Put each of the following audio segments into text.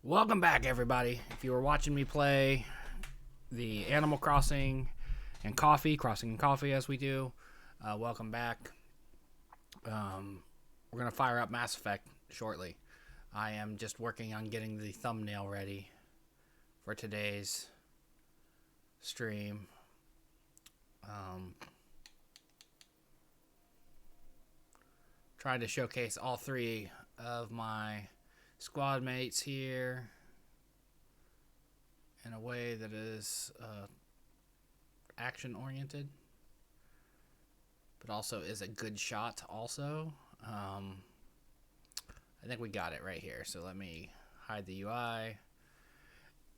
Welcome back, everybody. If you were watching me play the Animal Crossing and Crossing and Coffee as we do, welcome back. We're going to fire up Mass Effect shortly. I am just working on getting the thumbnail ready for today's stream. Trying to showcase all three of my squad mates here in a way that is action oriented, but also is a good shot also. I think we got it right here, so let me hide the UI,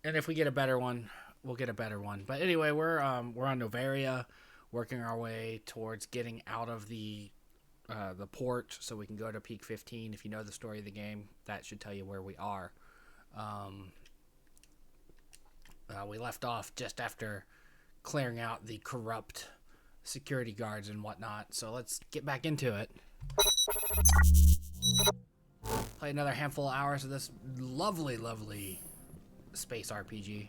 and if we get a better one, we'll get a better one. But anyway, we're on Noveria, working our way towards getting out of the port so we can go to Peak 15. If you know the story of the game, that should tell you where we are. We left off just after clearing out the corrupt security guards and whatnot, so let's get back into it. Play another handful of hours of this lovely space RPG.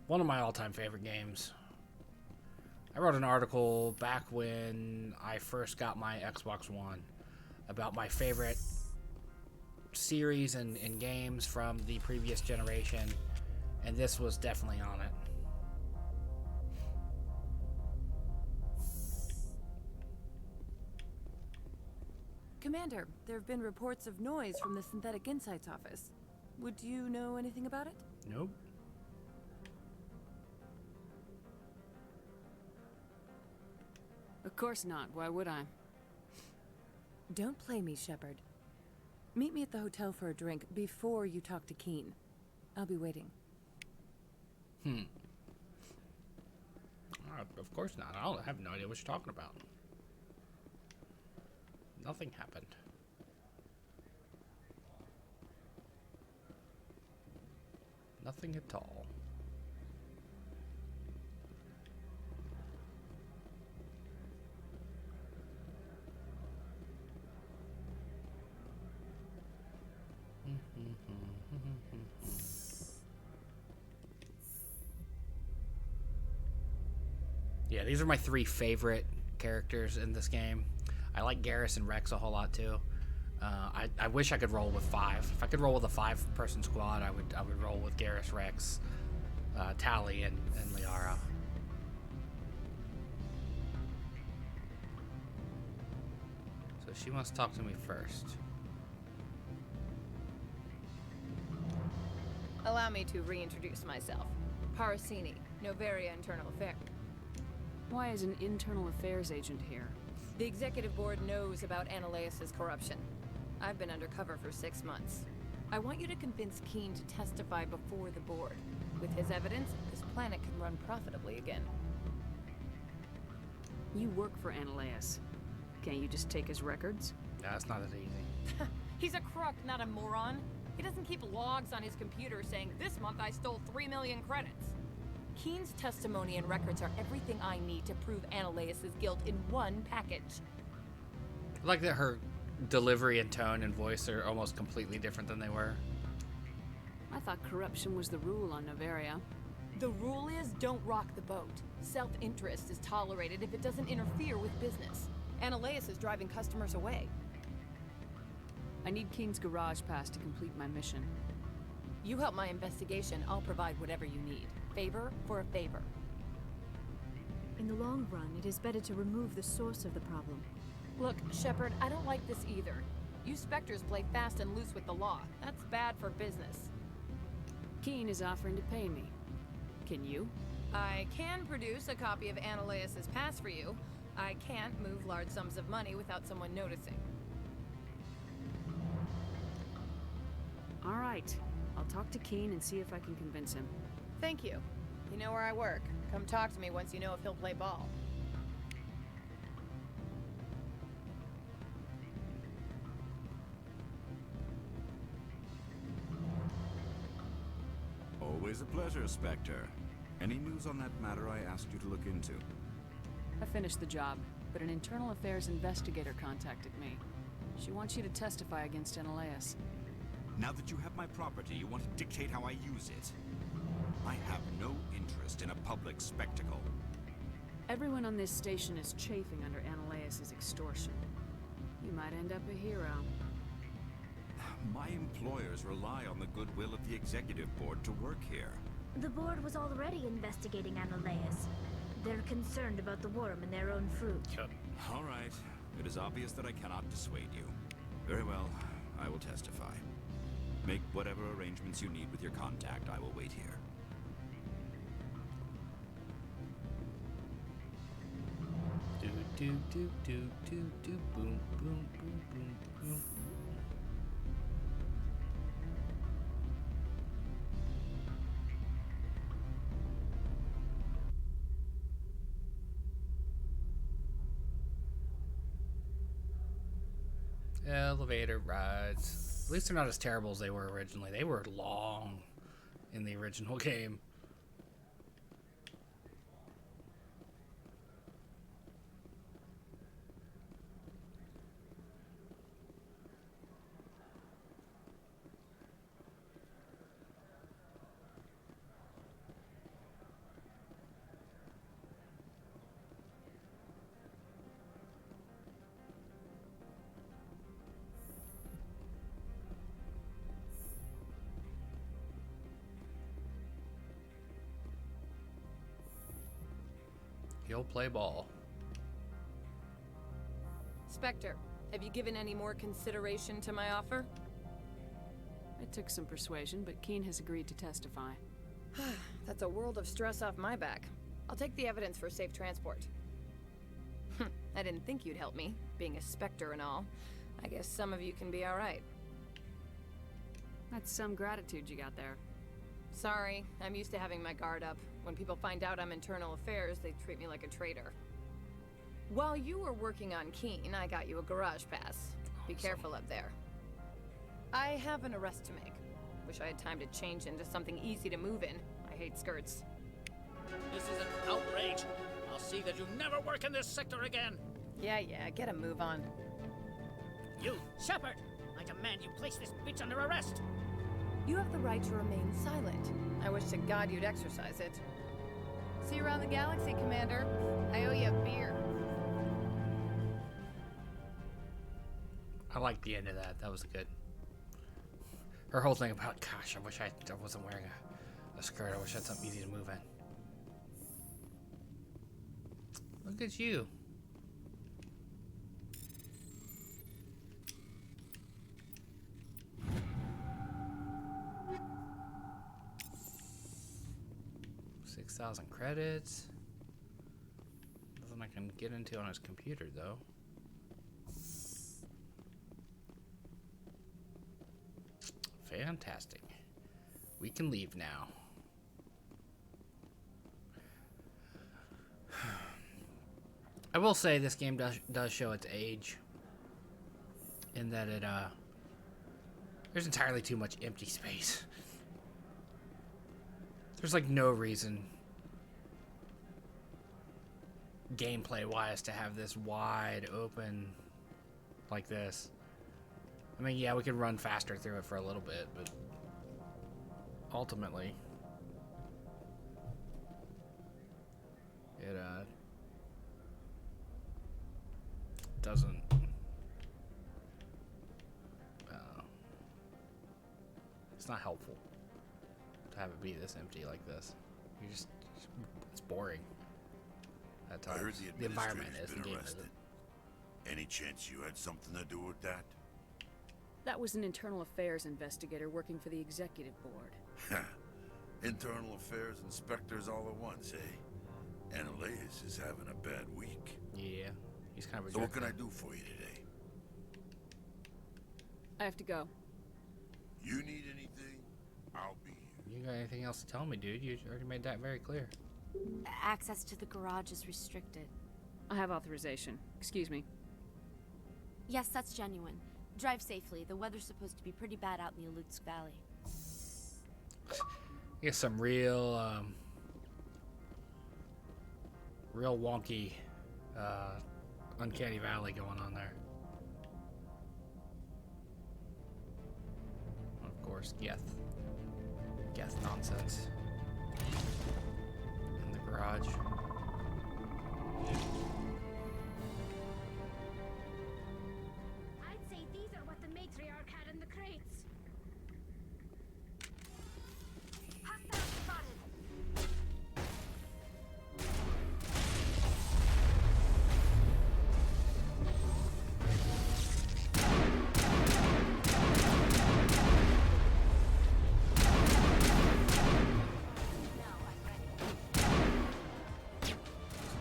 One of my all-time favorite games. I wrote an article back when I first got my Xbox One about my favorite series and games from the previous generation, and this was definitely on it. Commander, there have been reports of noise from the Synthetic Insights office. Would you know anything about it? Nope. Of course not. Why would I? Don't play me, Shepard. Meet me at the hotel for a drink before you talk to Keen. I'll be waiting. Of course not. I have no idea what you're talking about. Nothing happened. Nothing at all. Yeah, these are my three favorite characters in this game. I like Garrus and Rex a whole lot too. I wish I could roll with five. If I could roll with a 5-person squad, I would roll with Garrus, Rex, Tali, and Liara. So she wants to talk to me first. Allow me to reintroduce myself. Parasini, Noveria Internal Affairs. Why is an internal affairs agent here? The executive board knows about Ananias' corruption. I've been undercover for 6 months. I want you to convince Keen to testify before the board. With his evidence, this planet can run profitably again. You work for Ananias. Can't you just take his records? Yeah, it's not as easy. He's a crook, not a moron. He doesn't keep logs on his computer saying, "This month I stole 3 million credits." Keen's testimony and records are everything I need to prove Ananias' guilt in one package. I like that her delivery and tone and voice are almost completely different than they were. I thought corruption was the rule on Noveria. The rule is don't rock the boat. Self-interest is tolerated if it doesn't interfere with business. Ananias is driving customers away. I need Keen's garage pass to complete my mission. You help my investigation, I'll provide whatever you need. Favor for a favor. In the long run, it is better to remove the source of the problem. Look, Shepard, I don't like this either. You Spectres play fast and loose with the law. That's bad for business. Keen is offering to pay me. Can you? I can produce a copy of Ananias' pass for you. I can't move large sums of money without someone noticing. All right. I'll talk to Keen and see if I can convince him. Thank you. You know where I work. Come talk to me once you know if he'll play ball. Always a pleasure, Spectre. Any news on that matter I asked you to look into? I finished the job, but an internal affairs investigator contacted me. She wants you to testify against Analaeus. Now that you have my property, you want to dictate how I use it. I have no interest in a public spectacle. Everyone on this station is chafing under Analaeus' extortion. You might end up a hero. My employers rely on the goodwill of the executive board to work here. The board was already investigating Analaeus. They're concerned about the worm in their own fruit. All right. It is obvious that I cannot dissuade you. Very well. I will testify. Make whatever arrangements you need with your contact. I will wait here. Do do do do do do boom boom boom boom boom. Elevator rides. At least they're not as terrible as they were originally. They were long in the original game. He'll play ball. Spectre, have you given any more consideration to my offer? It took some persuasion, but Keen has agreed to testify. That's a world of stress off my back. I'll take the evidence for safe transport. I didn't think you'd help me, being a Spectre and all. I guess some of you can be alright. That's some gratitude you got there. Sorry, I'm used to having my guard up. When people find out I'm internal affairs, they treat me like a traitor. While you were working on Keen, I got you a garage pass. Be careful up there. I have an arrest to make. Wish I had time to change into something easy to move in. I hate skirts. This is an outrage. I'll see that you never work in this sector again. Yeah, get a move on. You, Shepard! I demand you place this bitch under arrest. You have the right to remain silent. I wish to God you'd exercise it. See you around the galaxy, Commander. I owe you a beer. I like the end of that. That was good. Her whole thing about, gosh, I wish I wasn't wearing a skirt. I wish I had something easy to move in. Look at you. $6,000 credits. Nothing I can get into on his computer, though. Fantastic. We can leave now. I will say this game does show its age, in that it there's entirely too much empty space. There's like no reason gameplay wise to have this wide open like this. I mean, yeah, we could run faster through it for a little bit, but ultimately it doesn't it's not helpful to have it be this empty like this. It's boring at times. I heard The environment is, administrator's the been game arrested. isn't. Any chance you had something to do with that? That was an internal affairs investigator working for the executive board. Internal affairs inspectors all at once, eh? Analaeus is having a bad week. Yeah, he's kind of a So what jerk can I then. do for you today? I have to go. You need anything? I'll be here. You got anything else to tell me, dude? You already made that very clear. Access to the garage is restricted. I have authorization. Excuse me. Yes, that's genuine. Drive safely. The weather's supposed to be pretty bad out in the Alutsk Valley. I guess some real wonky uncanny valley going on there. course. Geth. Geth nonsense. In the garage. I'd say these are what the matriarch had in the crates. Hostile spotted.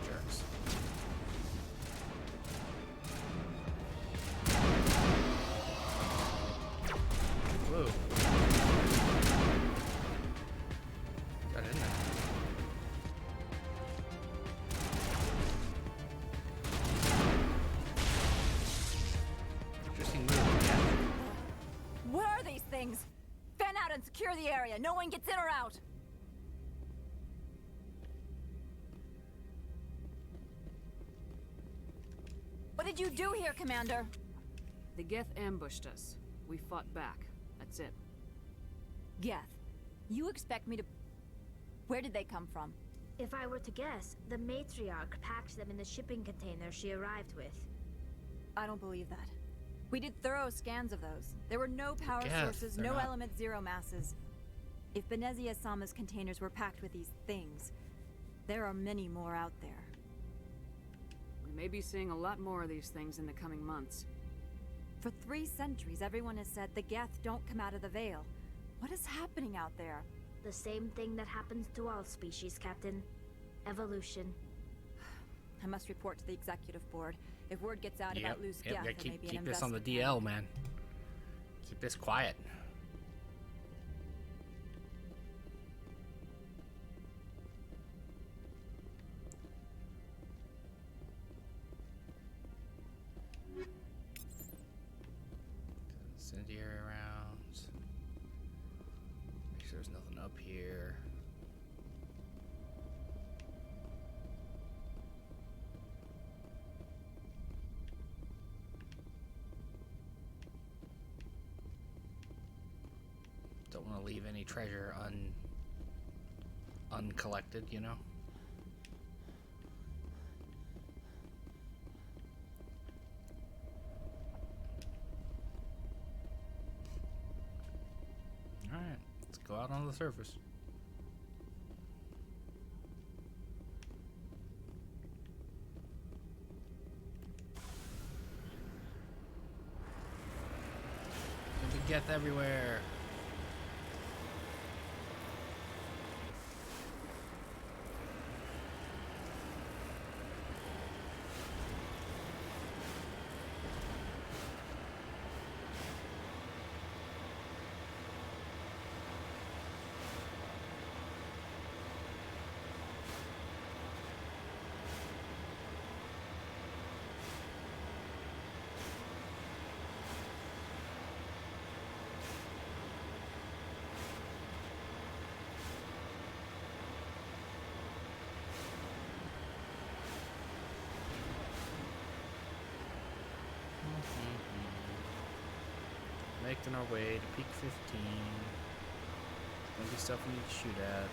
Jerks. Whoa. Got in there. Interesting move. Yeah. What are these things? Fan out and secure the area. No one gets in or out. What did you do here, Commander? The Geth ambushed us. We fought back. That's it. Geth, you expect me to... Where did they come from? If I were to guess, the matriarch packed them in the shipping container she arrived with. I don't believe that. We did thorough scans of those. There were no power Geth, sources, they're no not- element zero masses. If Benezia Sama's containers were packed with these things, there are many more out there. We may be seeing a lot more of these things in the coming months. For 3 centuries, everyone has said the Geth don't come out of the Veil. What is happening out there? The same thing that happens to all species, Captain. Evolution. I must report to the executive board. If word gets out about loose Geth, Yeah, there may be an keep this on the investment. DL, man. Keep this quiet. Incendiary rounds. Make sure there's nothing up here. Don't want to leave any treasure uncollected, you know? Alright, let's go out on the surface. There's a Geth everywhere. Making our way to peak 15. Gonna be stuff we need to shoot at.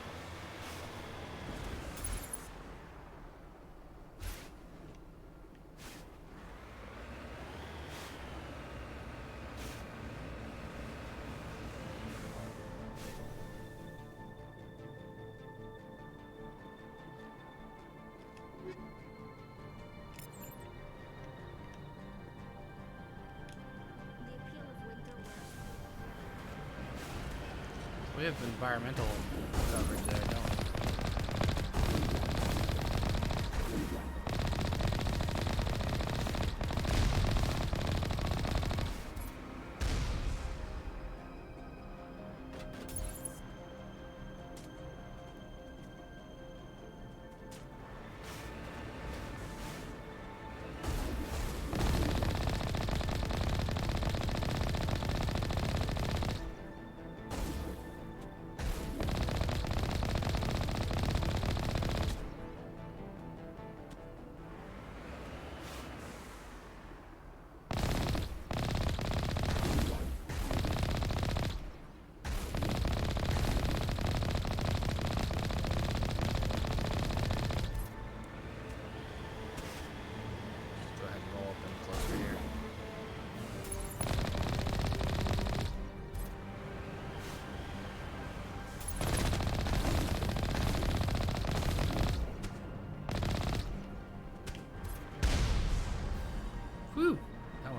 The appeal of winter was We have environmental coverage there, don't we?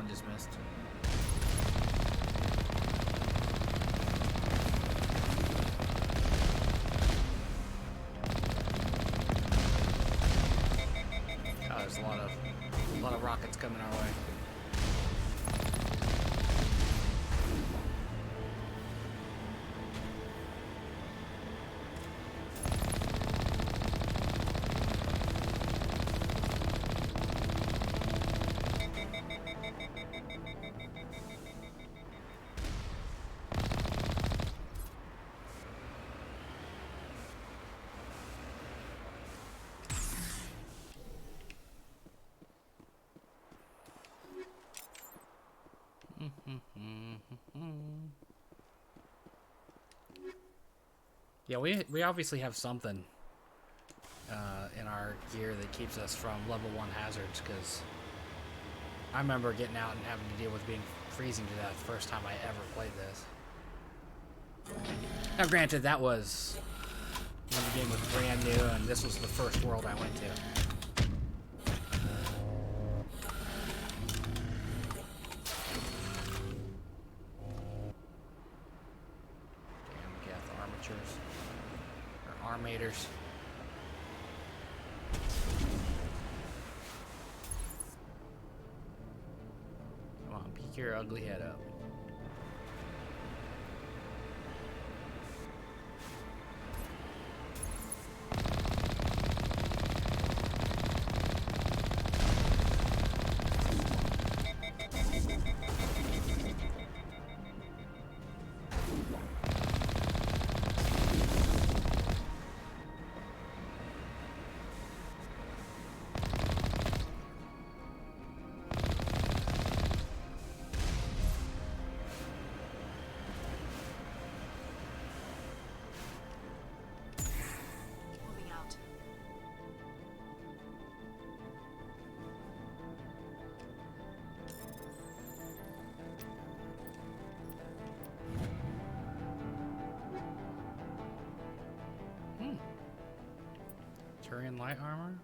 just missed. Oh, there's a lot of rockets coming our way. Yeah, we obviously have something in our gear that keeps us from level 1 hazards, because I remember getting out and having to deal with being freezing to death the first time I ever played this. Now granted, that was when the game was brand new and this was the first world I went to. Armators. Come on, peek your ugly head up. Turian light armor?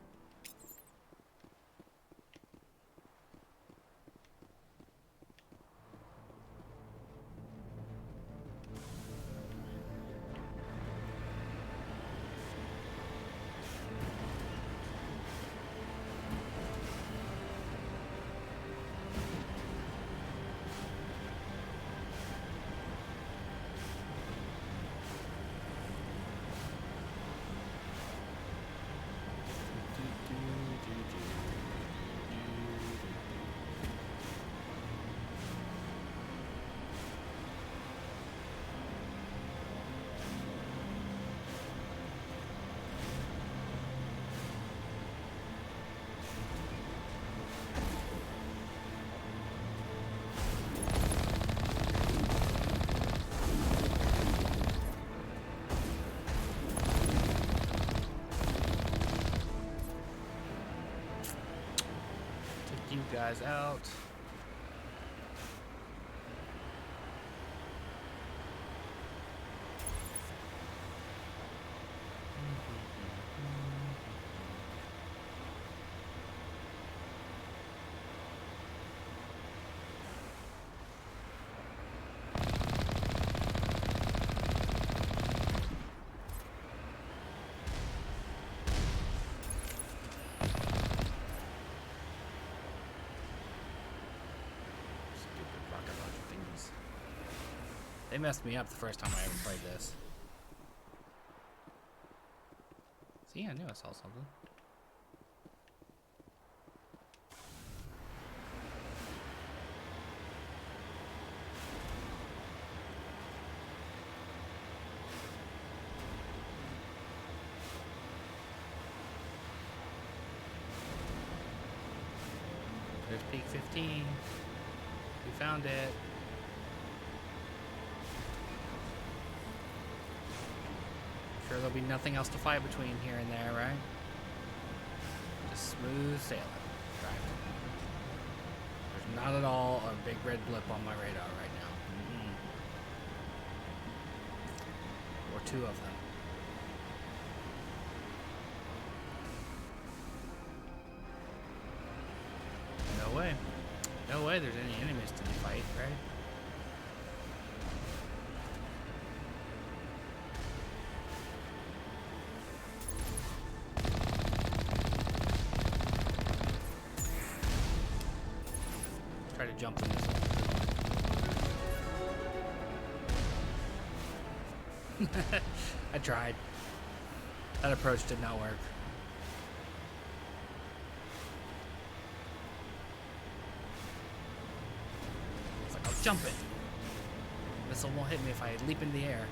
You guys out. They messed me up the first time I ever played this. See, I knew I saw something. There's peak 15. We found it. Sure, there'll be nothing else to fight between here and there, right? Just smooth sailing. Right. There's not at all a big red blip on my radar right now. Or two of them. No way. No way there's any enemies to fight, right? Try to jump in this one. I tried. That approach did not work. It's like, I'll jump it. Missile won't hit me if I leap into the air.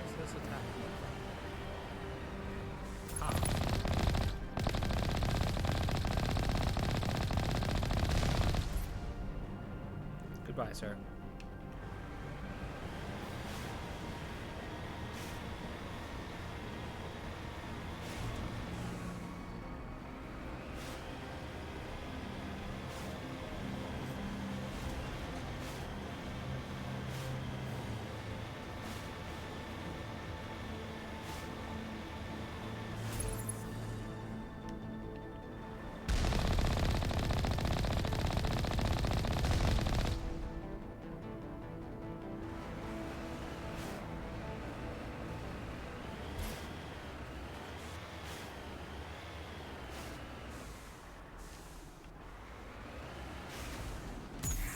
What's this attack? Goodbye, sir.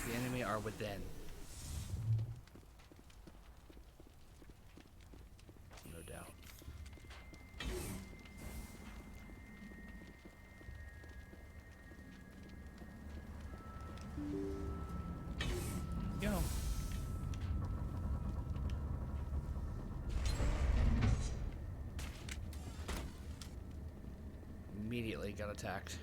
The enemy are within. No doubt. Go. Immediately got attacked.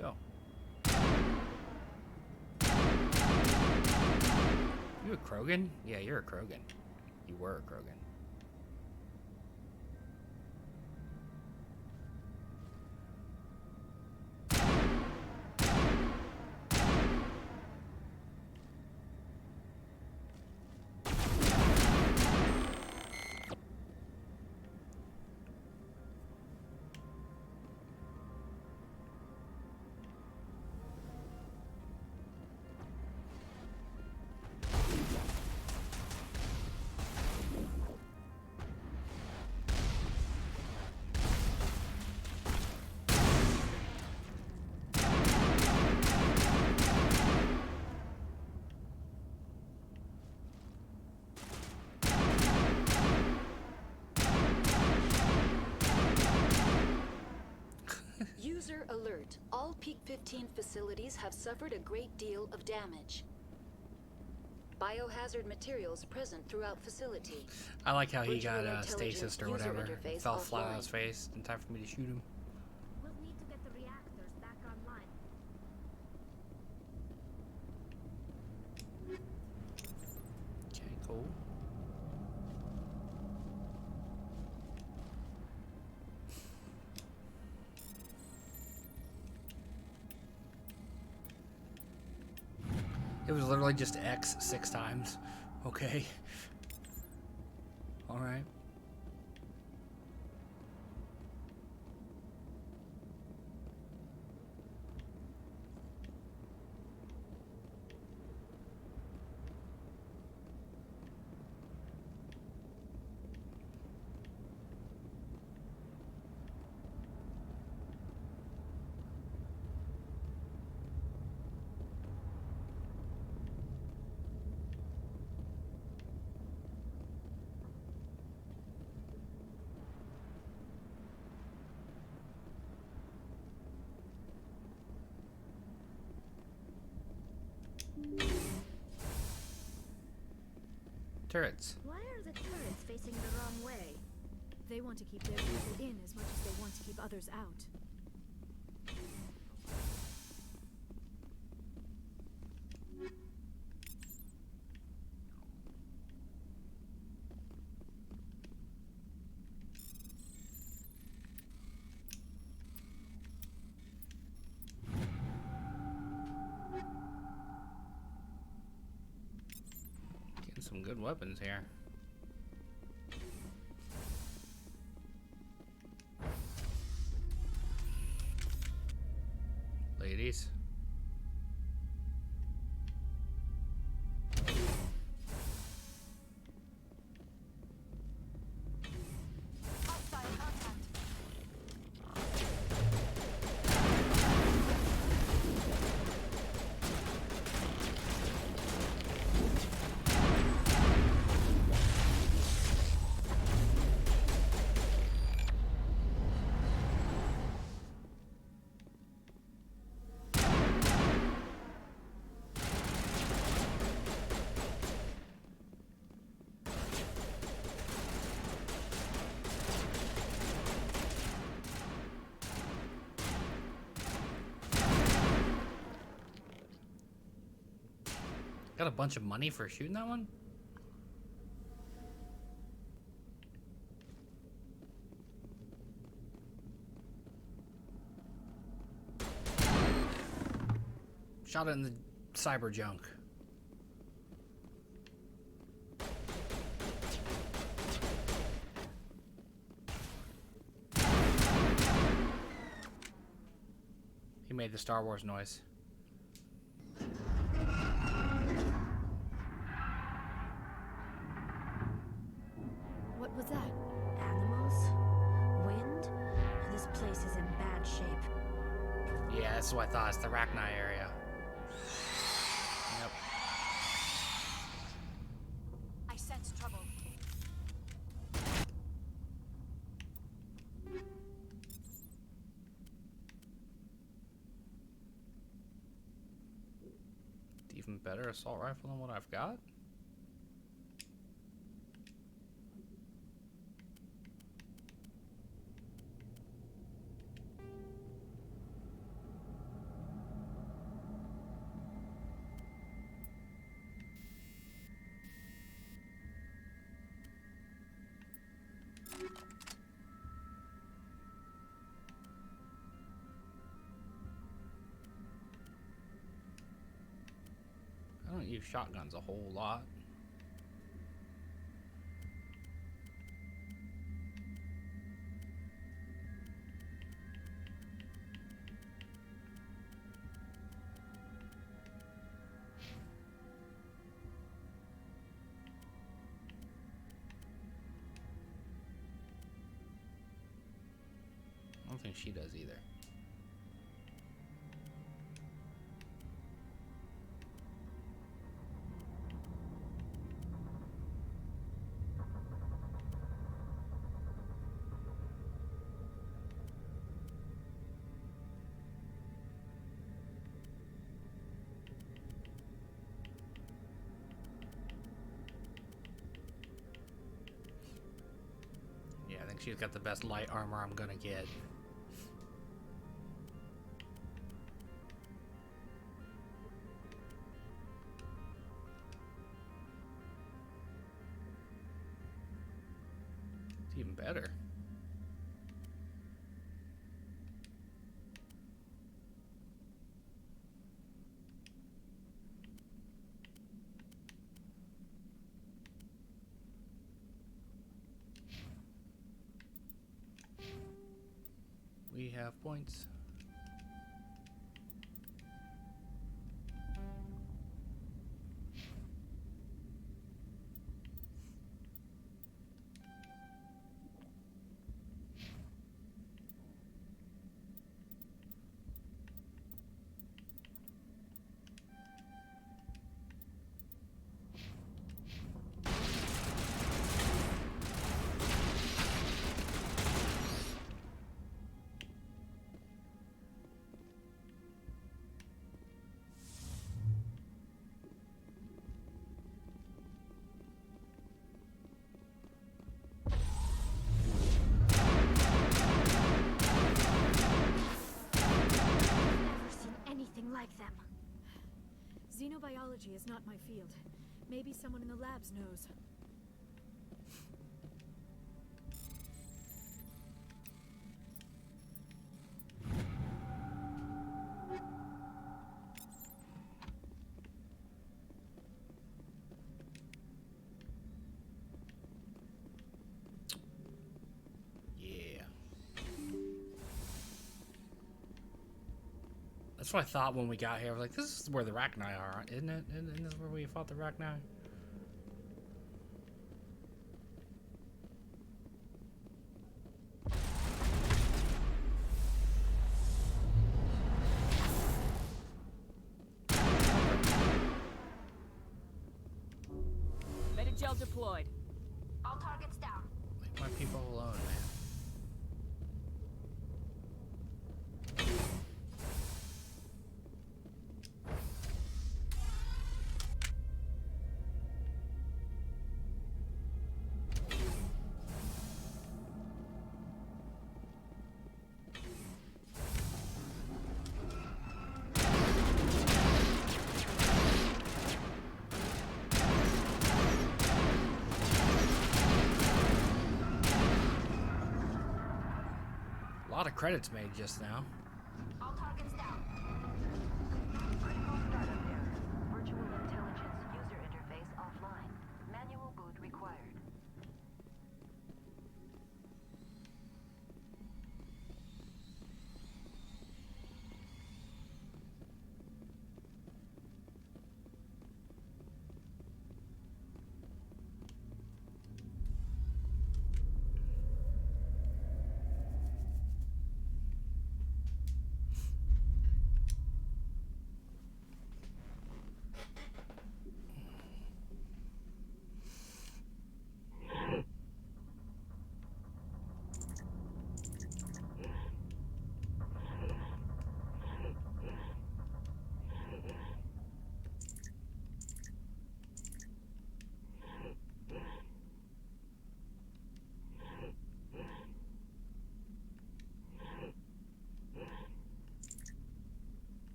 Go. You a Krogan? Yeah, you're a Krogan. You were a Krogan. User alert. All Peak 15 facilities have suffered a great deal of damage. Biohazard materials present throughout facility. I like how he Virtual got intelligence stasis or user whatever. interface Fell flat on offline. his face in time for me to shoot him. We'll need to get the reactors back online. Okay, cool. It was literally just X 6 times. Okay. Alright. Turrets. Why are the turrets facing the wrong way? They want to keep their people in as much as they want to keep others out. some good weapons here. Ladies. Got a bunch of money for shooting that one? Shot it in the cyber junk. He made the Star Wars noise. What was that? Animals? Wind? This place is in bad shape. Yeah, that's what I thought. It's the Rachni area. Yep. I sense trouble. Even better assault rifle than what I've got? I don't use shotguns a whole lot. I don't think she does either. Yeah, I think she's got the best light armor I'm gonna get. It's even better. We have points. Never seen anything like them. Xenobiology is not my field. Maybe someone in the labs knows. That's what I thought when we got here. I was like, this is where the Rachni are, isn't it? Isn't this where we fought the Rachni? Metagel deployed. All targets down. Leave my people alone, man. A lot of credits made just now. All targets down. Critical startup error. Virtual intelligence user interface offline. Manual boot required.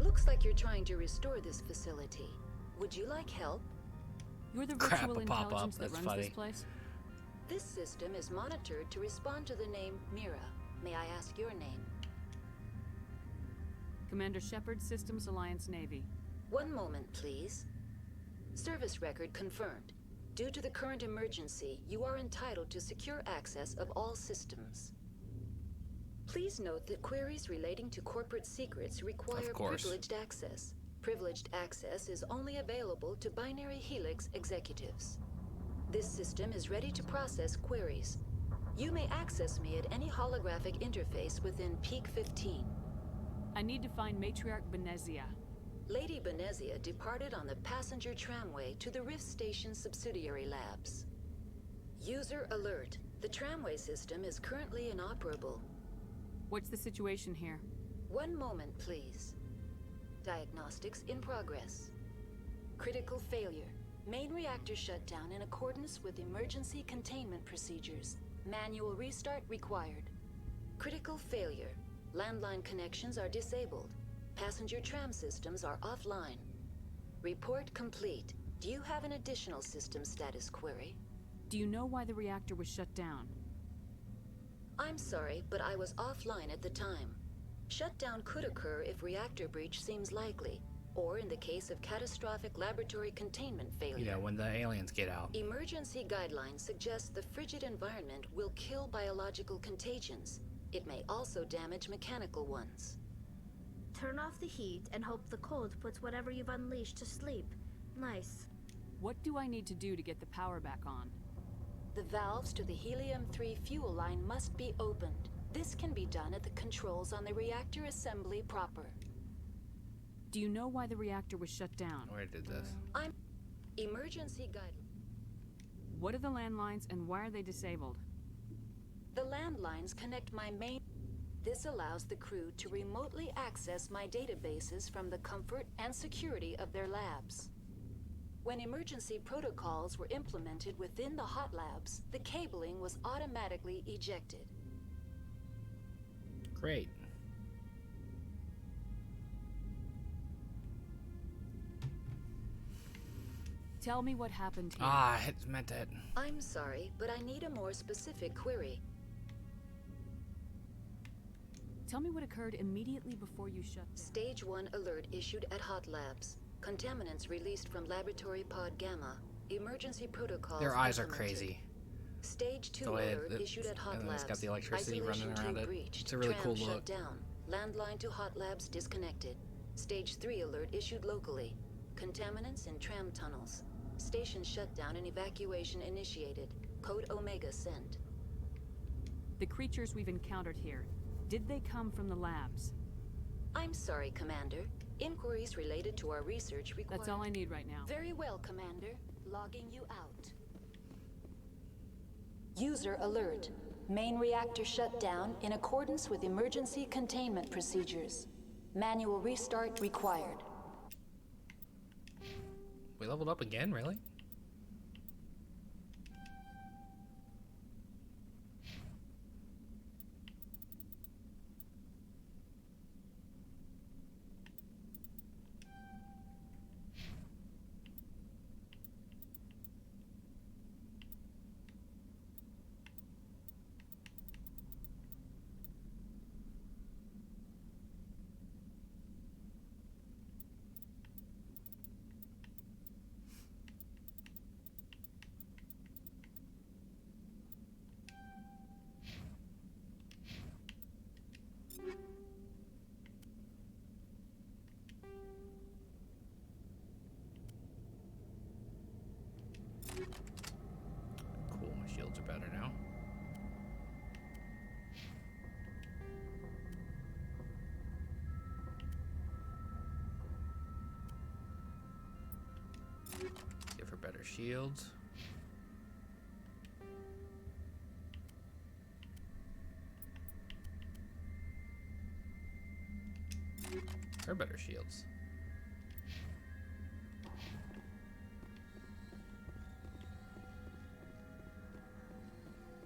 Looks like you're trying to restore this facility. Would you like help? You're the Crap, virtual a pop-up. intelligence that That's runs funny. this place? This system is monitored to respond to the name Mira. May I ask your name? Commander Shepard, Systems Alliance Navy. One moment, please. Service record confirmed. Due to the current emergency, you are entitled to secure access of all systems. Please note that queries relating to corporate secrets require privileged access. Privileged access is only available to Binary Helix executives. This system is ready to process queries. You may access me at any holographic interface within Peak 15. I need to find Matriarch Benezia. Lady Benezia departed on the passenger tramway to the Rift Station subsidiary labs. User alert. The tramway system is currently inoperable. What's the situation here? One moment, please. Diagnostics in progress. Critical failure. Main reactor shut down in accordance with emergency containment procedures. Manual restart required. Critical failure. Landline connections are disabled. Passenger tram systems are offline. Report complete. Do you have an additional system status query? Do you know why the reactor was shut down? I'm sorry, but I was offline at the time. Shutdown could occur if reactor breach seems likely, or in the case of catastrophic laboratory containment failure. You know, when the aliens get out. Emergency guidelines suggest the frigid environment will kill biological contagions. It may also damage mechanical ones. Turn off the heat and hope the cold puts whatever you've unleashed to sleep. Nice. What do I need to do to get the power back on? The valves to the helium-3 fuel line must be opened. This can be done at the controls on the reactor assembly proper. Do you know why the reactor was shut down? Where did this? Emergency guide. What are the landlines and why are they disabled? The landlines connect my main... This allows the crew to remotely access my databases from the comfort and security of their labs. When emergency protocols were implemented within the hot labs, the cabling was automatically ejected. Great. Tell me what happened here. Ah, it meant it. I'm sorry, but I need a more specific query. Tell me what occurred immediately before you shut down. Stage 1 alert issued at hot labs. Contaminants released from laboratory pod Gamma. Emergency protocols Their eyes are implemented. crazy. Stage 2 The way alert issued at hot and then labs. it's got the electricity Isolation running around 2 it. breached. It's a really Tram cool shut look. down. Landline to hot labs disconnected. Stage 3 alert issued locally. Contaminants in tram tunnels. Station shutdown and evacuation initiated. Code Omega sent. The creatures we've encountered here, did they come from the labs? I'm sorry, Commander. Inquiries related to our research require... That's all I need right now. Very well, Commander. Logging you out. User alert. Main reactor shut down in accordance with emergency containment procedures. Manual restart required. We leveled up again, really? Cool, my shields are better now. Give her better shields. Her better shields.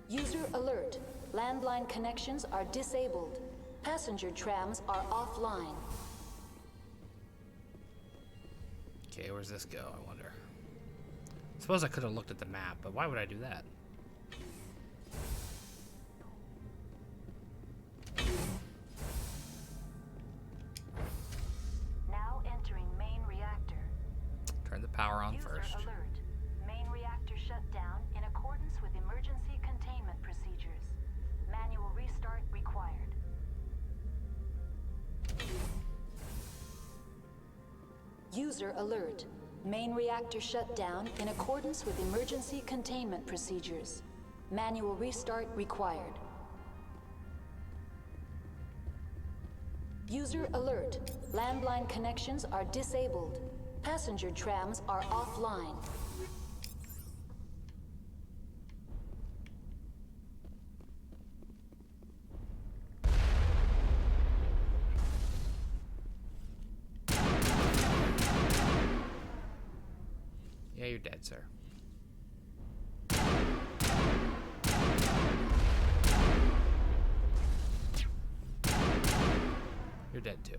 User alert. Landline connections are disabled. Passenger trams are offline. Okay, where's this go, I wonder? Suppose I could have looked at the map, but why would I do that? Now entering main reactor. Turn the power on User first. alert. Main reactor shut down in accordance with emergency containment procedures. Manual restart required. User alert. Main reactor shut down in accordance with emergency containment procedures. Manual restart required. User alert. Landline connections are disabled. Passenger trams are offline. Yeah, you're dead, sir. You're dead too.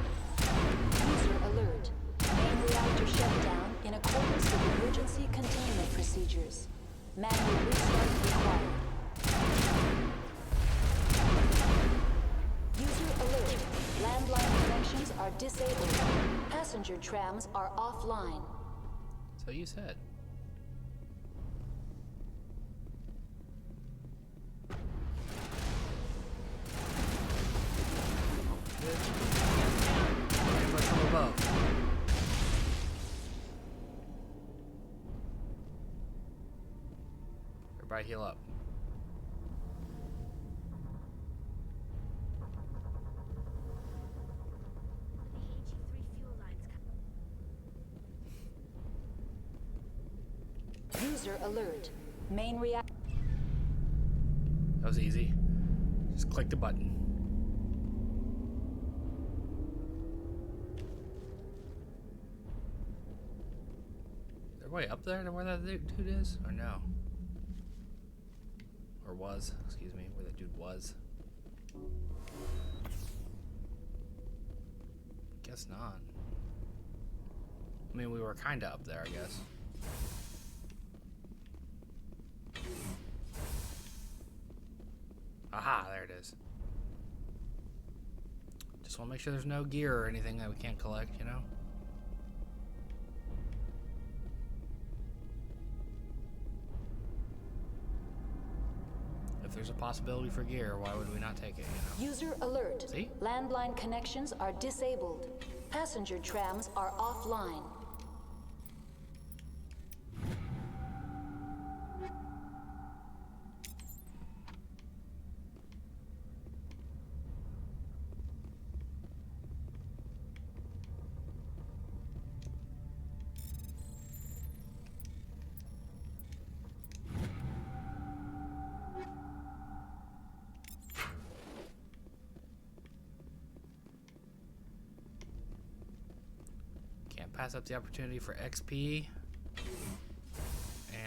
User alert. Main reactor disabled. Passenger trams are offline. So you said. Ambush from above. Everybody heal up. User alert. Main react. That was easy. Just click the button. They're way up there to where that dude is? Or no? Or was, excuse me, where that dude was. Guess not. I mean, we were kinda up there, I guess. Aha, there it is. Just want to make sure there's no gear or anything that we can't collect, you know? If there's a possibility for gear, why would we not take it, you know? User alert. See? Landline connections are disabled. Passenger trams are offline. Pass up the opportunity for XP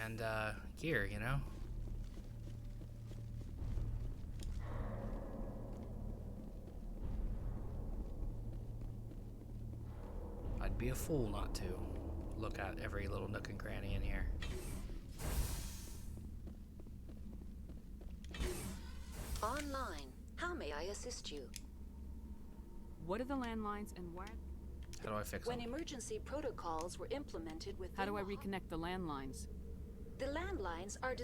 and gear, you know? I'd be a fool not to look at every little nook and cranny in here. Online. How may I assist you? What are the landlines and why? How do I fix When them? emergency protocols were implemented with How do I reconnect the landlines? The landlines are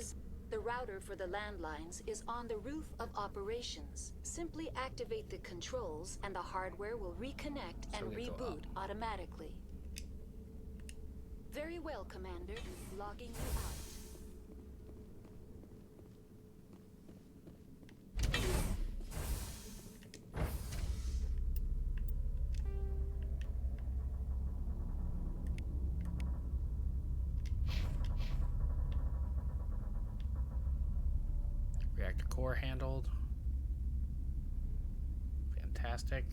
the router for the landlines is on the roof of operations. Simply activate the controls and the hardware will reconnect and reboot automatically. Very well, Commander. Logging you out. Reactor core handled. Fantastic.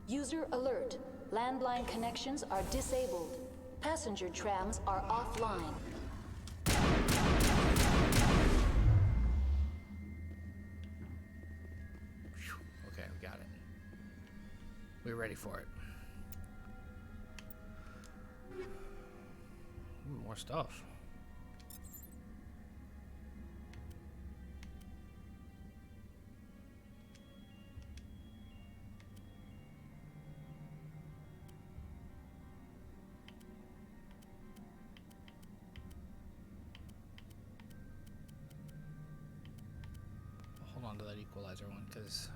User alert. Landline connections are disabled. Passenger trams are offline. Okay, we got it. We're ready for it. Ooh, more stuff. Hold on to that equalizer one, because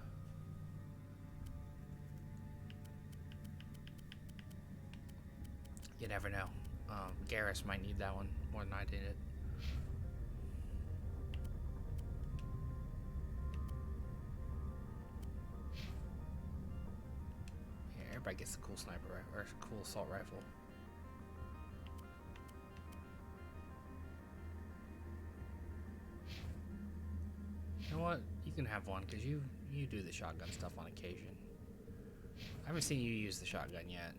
you never know. Garrus might need that one more than I did it. Yeah, everybody gets a cool sniper rifle, or a cool assault rifle. You know what? You can have one, because you do the shotgun stuff on occasion. I haven't seen you use the shotgun yet.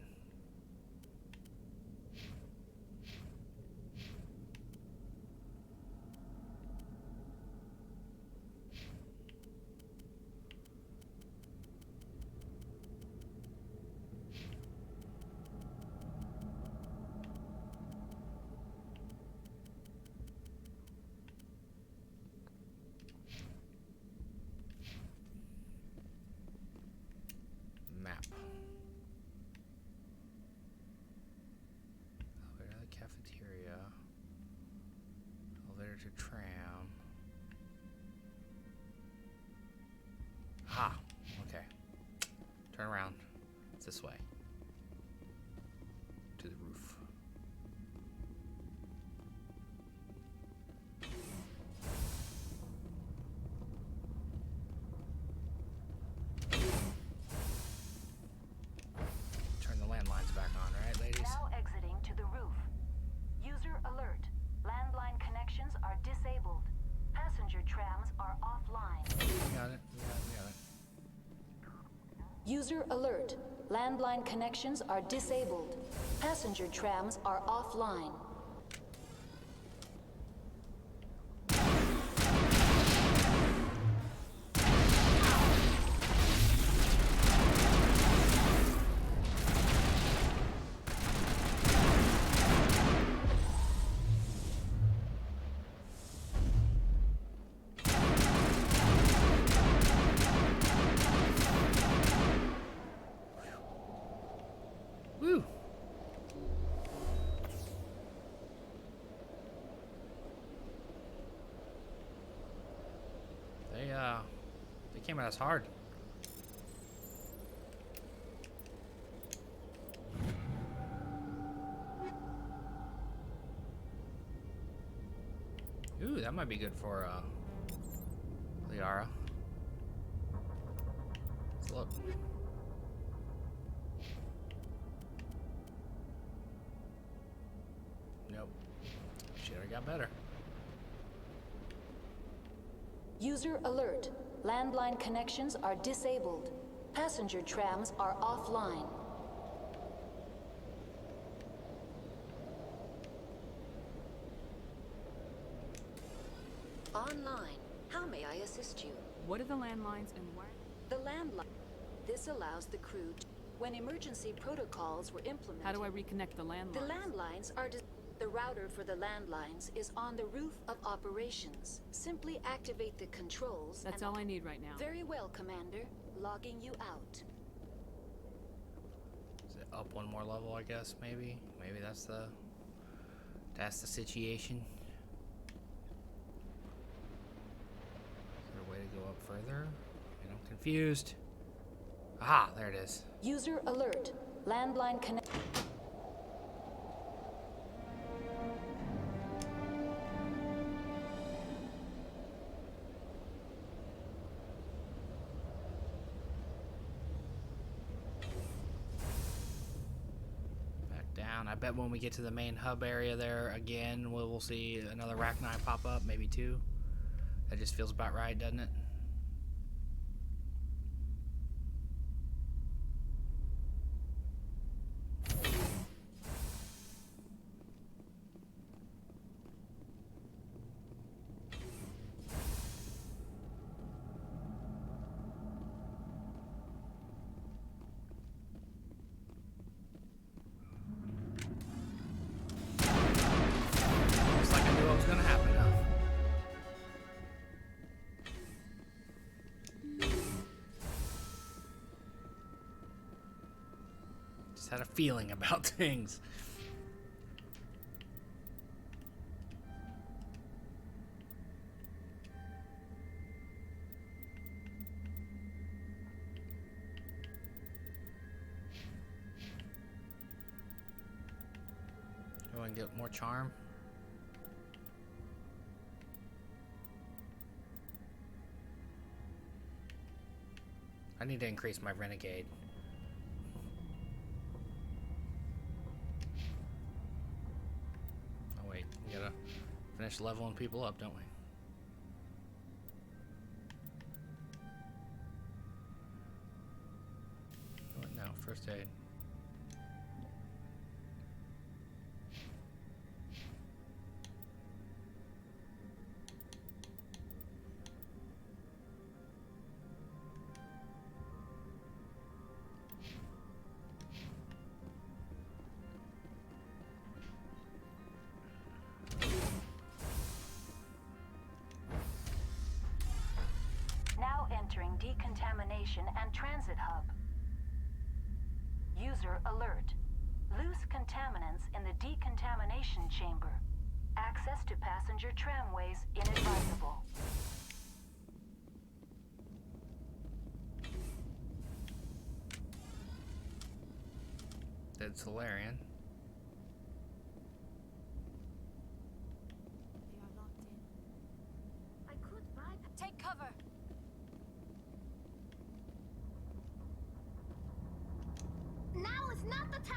Ah, okay. Turn around. It's this way. To the roof. Turn the landlines back on, right, ladies? Now exiting to the roof. User alert. Landline connections are disabled. Passenger trams are offline. We got it. We got it. User alert. Landline connections are disabled. Passenger trams are offline. Woo! They came at us hard. Ooh, that might be good for Liara. Let's look. Nope. Shit, I got better. User alert. Landline connections are disabled. Passenger trams are offline. Online. How may I assist you? What are the landlines and where? The landline. This allows the crew to, when emergency protocols were implemented. How do I reconnect the landlines? The landlines are the router for the landlines is on the roof of operations. Simply activate the controls. That's all I need right now. Very well, Commander. Logging you out. Is it up one more level, I guess, maybe? Maybe that's the situation. Is there a way to go up further? And I'm confused. Aha, there it is. User alert. Landline connect. I bet when we get to the main hub area there again, we'll see another Rachni pop up, maybe two. That just feels about right, doesn't it? Had a feeling about things. Go and get more charm. I need to increase my renegade. We gotta finish leveling people up, don't we? What now? First aid. Entering decontamination and transit hub. User alert. Loose contaminants in the decontamination chamber. Access to passenger tramways inadvisable. good Solarian. They are locked in. I could buy. Take cover. Now is not the time!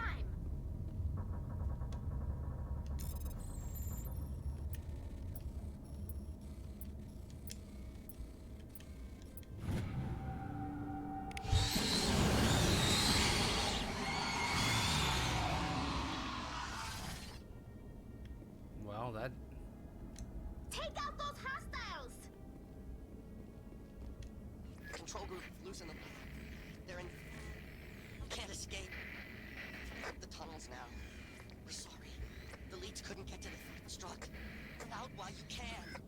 Well, that... Take out those hostiles! Control group, losing them. They're in... Can't escape. The tunnels now. We're sorry. The leads couldn't get to the struck. Get out while you can.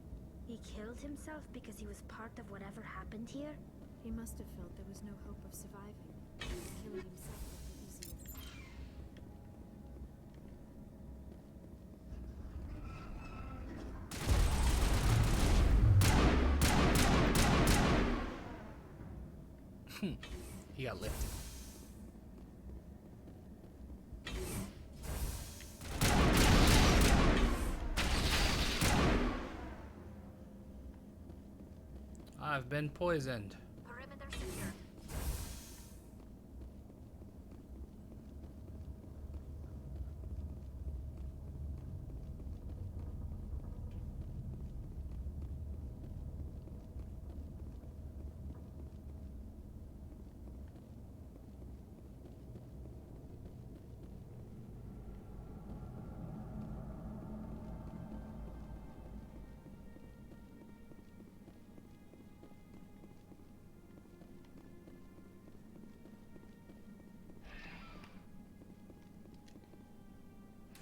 He killed himself because he was part of whatever happened here? He must have felt there was no hope of surviving. Killing himself would be easier. He got lifted. I've been poisoned. Perimeter secure.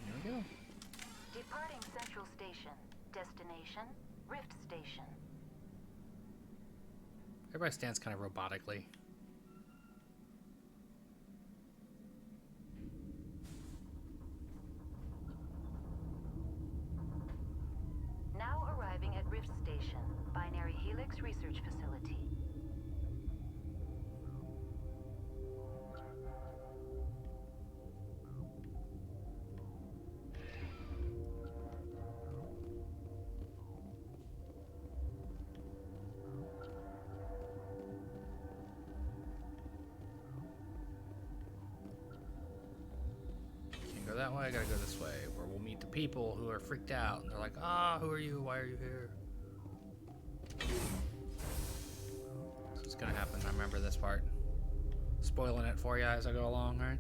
Here we go. Departing Central Station. Destination, Rift Station. Everybody stands kind of robotically. Now arriving at Rift Station, Binary Helix Research Facility. Can't go that way, I gotta go this way, where we'll meet the people who are freaked out. And they're like, who are you? Why are you here? So it's gonna happen. I remember this part. Spoiling it for you as I go along, right?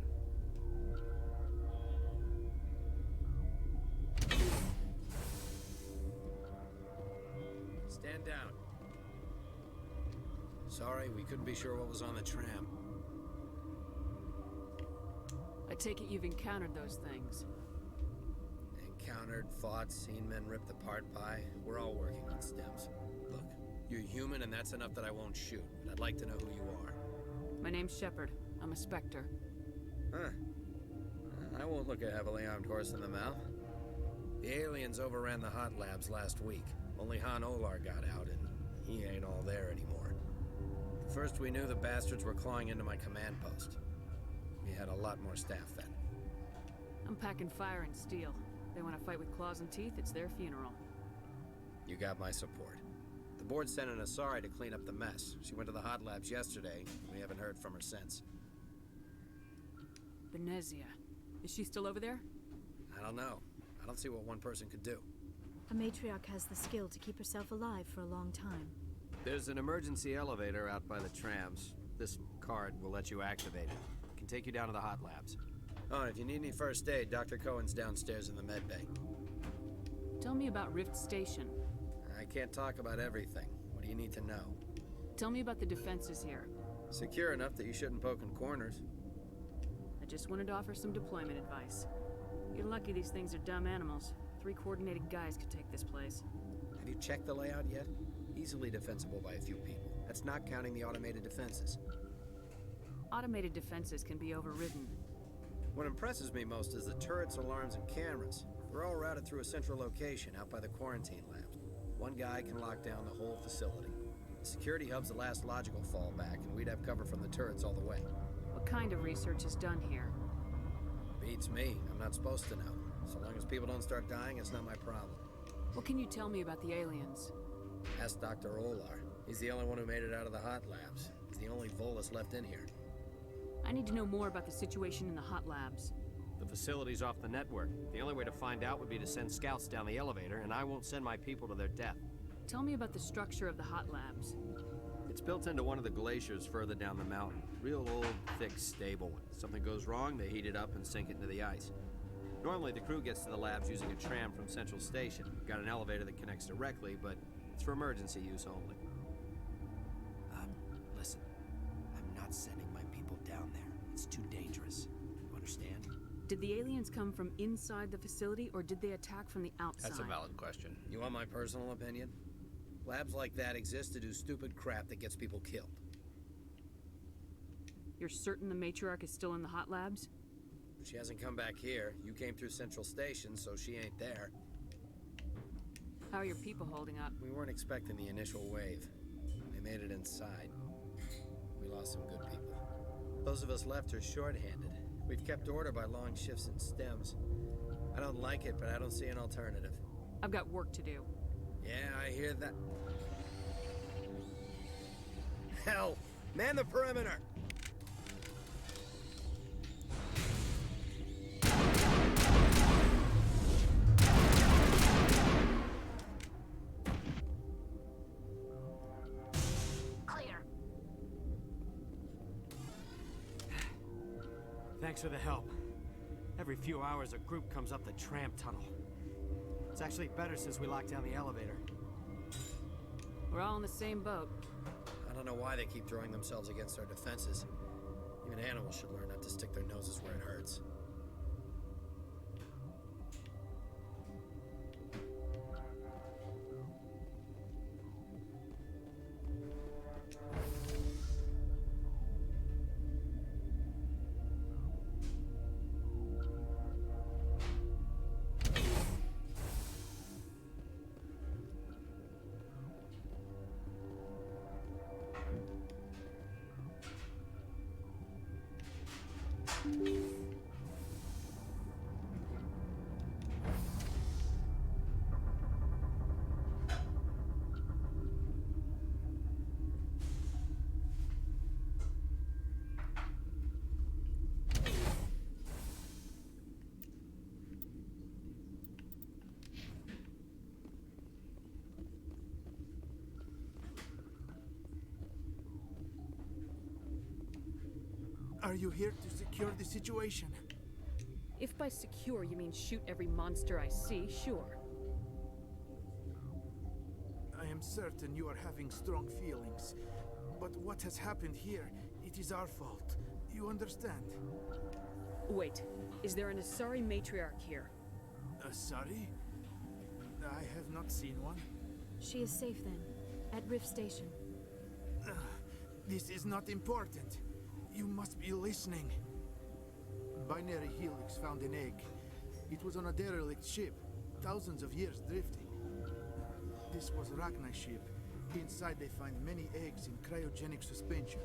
Stand down. Sorry, we couldn't be sure what was on the tram. I take it you've encountered those things. Encountered, fought, seen men ripped apart by. We're all working on stems. Look, you're human and that's enough that I won't shoot. But I'd like to know who you are. My name's Shepard. I'm a Spectre. Huh. I won't look a heavily armed horse in the mouth. The aliens overran the hot labs last week. Only Han Olar got out, and he ain't all there anymore. First we knew the bastards were clawing into my command post. We had a lot more staff then. I'm packing fire and steel. They want to fight with claws and teeth, it's their funeral. You got my support. The board sent an Asari to clean up the mess. She went to the hot labs yesterday. We haven't heard from her since. Venezia. Is she still over there? I don't know. I don't see what one person could do. A matriarch has the skill to keep herself alive for a long time. There's an emergency elevator out by the trams. This card will let you activate it. It can take you down to the hot labs. Oh, and if you need any first aid, Dr. Cohen's downstairs in the med bay. Tell me about Rift Station. I can't talk about everything. What do you need to know? Tell me about the defenses here. Secure enough that you shouldn't poke in corners. I just wanted to offer some deployment advice. You're lucky these things are dumb animals. 3 coordinated guys could take this place. Have you checked the layout yet? Easily defensible by a few people. That's not counting the automated defenses. Automated defenses can be overridden. What impresses me most is the turrets, alarms, and cameras. They're all routed through a central location out by the quarantine labs. One guy can lock down the whole facility. The security hub's the last logical fallback, and we'd have cover from the turrets all the way. What kind of research is done here? Beats me. I'm not supposed to know. So long as people don't start dying, it's not my problem. What can you tell me about the aliens? Ask Dr. Olar. He's the only one who made it out of the hot labs. He's the only Volus left in here. I need to know more about the situation in the hot labs. The facility's off the network. The only way to find out would be to send scouts down the elevator, and I won't send my people to their death. Tell me about the structure of the hot labs. It's built into one of the glaciers further down the mountain. Real old, thick, stable one. Something goes wrong, they heat it up and sink it into the ice. Normally, the crew gets to the labs using a tram from Central Station. We've got an elevator that connects directly, but it's for emergency use only. Listen, I'm not sending my people down there. It's too dangerous. You understand? Did the aliens come from inside the facility, or did they attack from the outside? That's a valid question. You want my personal opinion? Labs like that exist to do stupid crap that gets people killed. You're certain the matriarch is still in the hot labs? She hasn't come back here. You came through Central Station, so she ain't there. How are your people holding up? We weren't expecting the initial wave. They made it inside. We lost some good people. Those of us left are short-handed. We've kept order by long shifts and stems. I don't like it, but I don't see an alternative. I've got work to do. Yeah, I hear that. Hell! Man the perimeter! Thanks for the help. Every few hours, a group comes up the tram tunnel. It's actually better since we locked down the elevator. We're all in the same boat. I don't know why they keep throwing themselves against our defenses. Even animals should learn not to stick their noses where it hurts. Are you here to secure the situation? If by secure you mean shoot every monster I see, sure. I am certain you are having strong feelings. But what has happened here, it is our fault. You understand? Wait, is there an Asari matriarch here? Asari? I have not seen one. She is safe then, at Rift Station. This is not important. You must be listening. Binary Helix found an egg. It was on a derelict ship, thousands of years drifting. This was Rachni's ship. Inside they find many eggs in cryogenic suspension.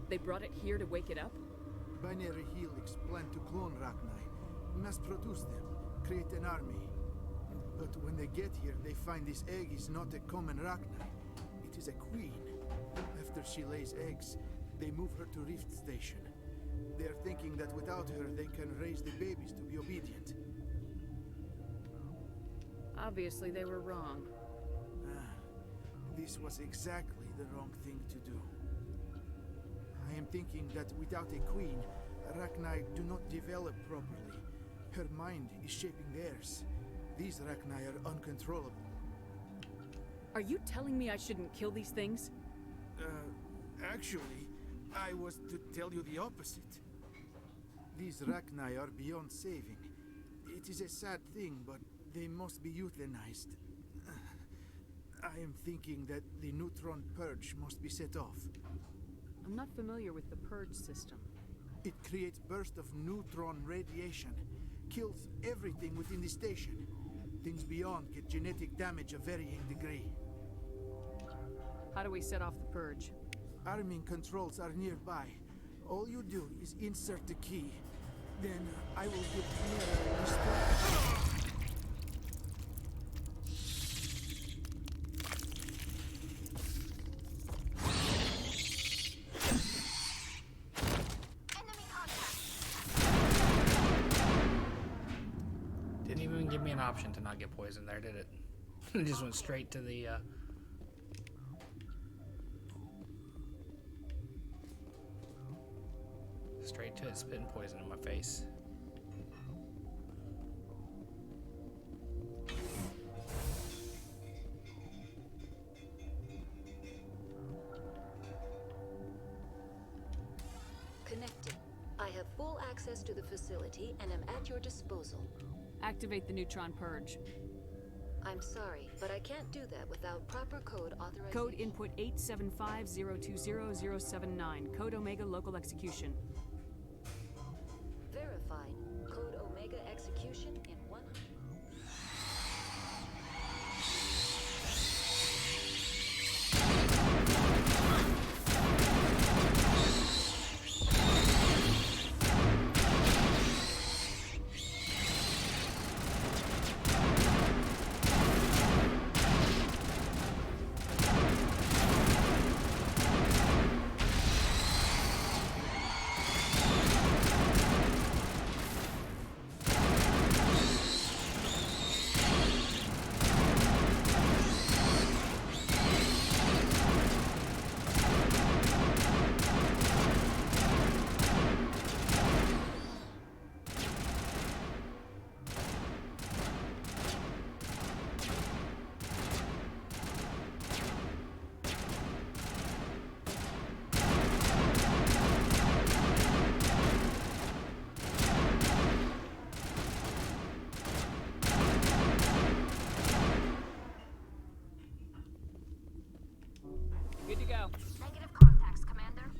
They brought it here to wake it up? Binary Helix planned to clone Rachni, mass produce them, create an army. But when they get here, they find this egg is not a common Rachni. It is a queen. After she lays eggs, they move her to Rift Station. They are thinking that without her, they can raise the babies to be obedient. Obviously, they were wrong. This was exactly the wrong thing to do. I am thinking that without a queen, Rachni do not develop properly. Her mind is shaping theirs. These Rachni are uncontrollable. Are you telling me I shouldn't kill these things? Actually, I was to tell you the opposite. These Rachni are beyond saving. It is a sad thing, but they must be euthanized. I am thinking that the neutron purge must be set off. I'm not familiar with the purge system. It creates bursts of neutron radiation, kills everything within the station. Things beyond get genetic damage of varying degree. How do we set off the purge? Arming controls are nearby. All you do is insert the key. Then I will get nearer and start. Didn't even give me an option to not get poisoned there, did it? It just went straight to the, straight to it, spitting poison in my face. Connected. I have full access to the facility and am at your disposal. Activate the neutron purge. I'm sorry, but I can't do that without proper code authorization. Code input 875020079. Code Omega local execution. Verified. Code Omega execution in 100. Good to go. Negative contacts, Commander.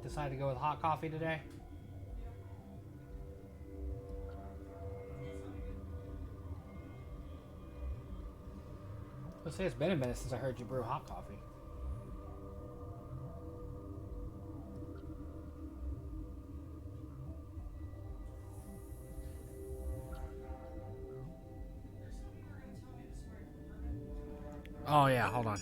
Decided to go with hot coffee today. Let's say it's been a minute since I heard you brew hot coffee. Oh yeah, hold on.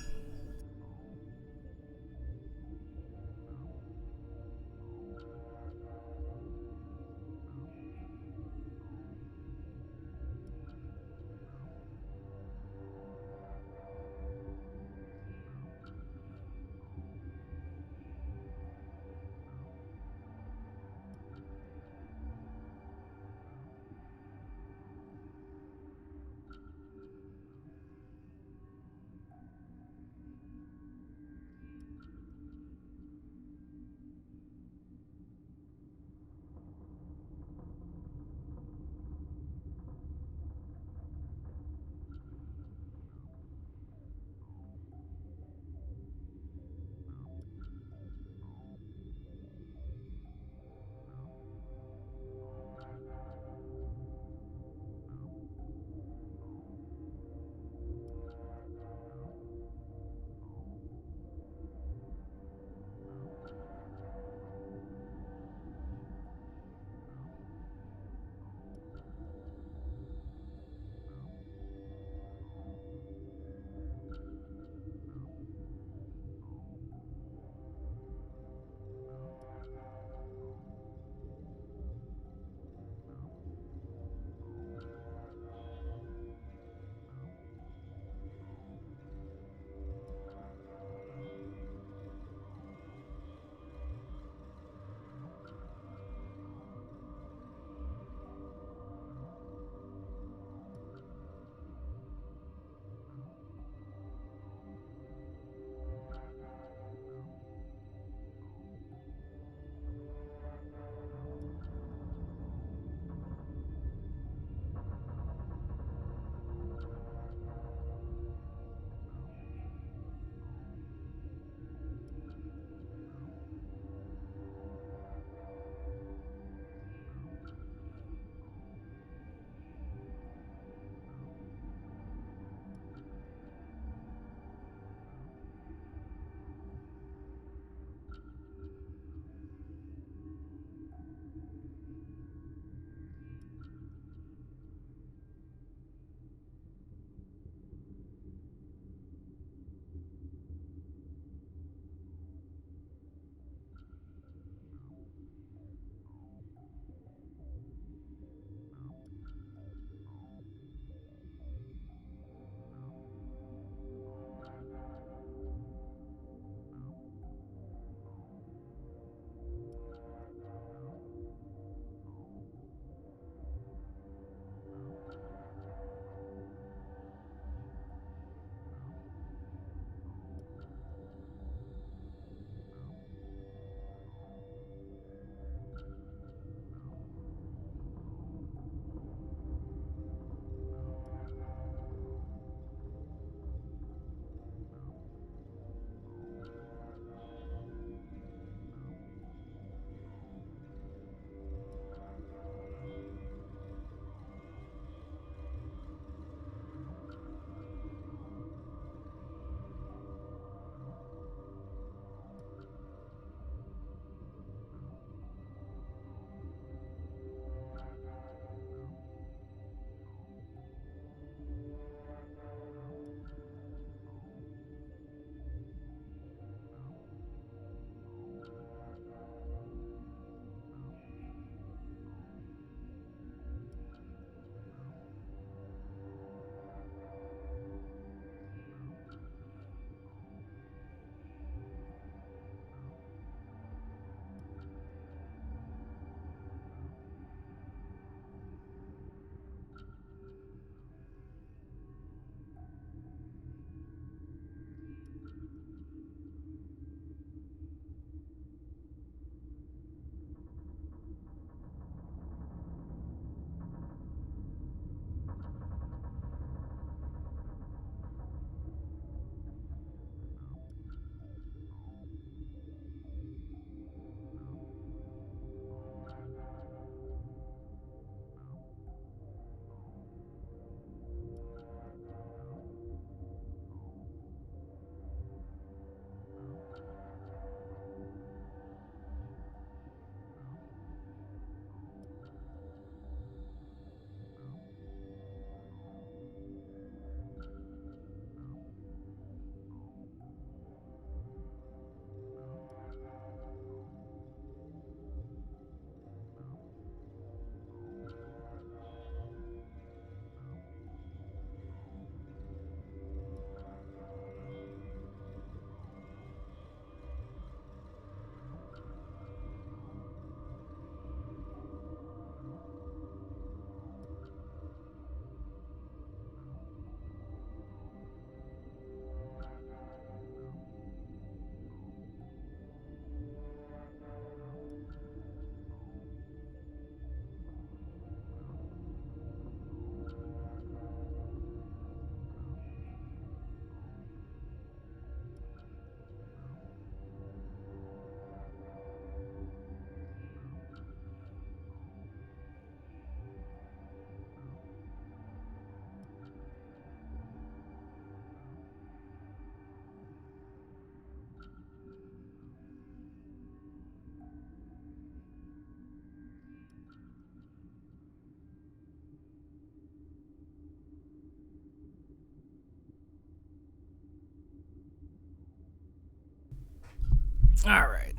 All right.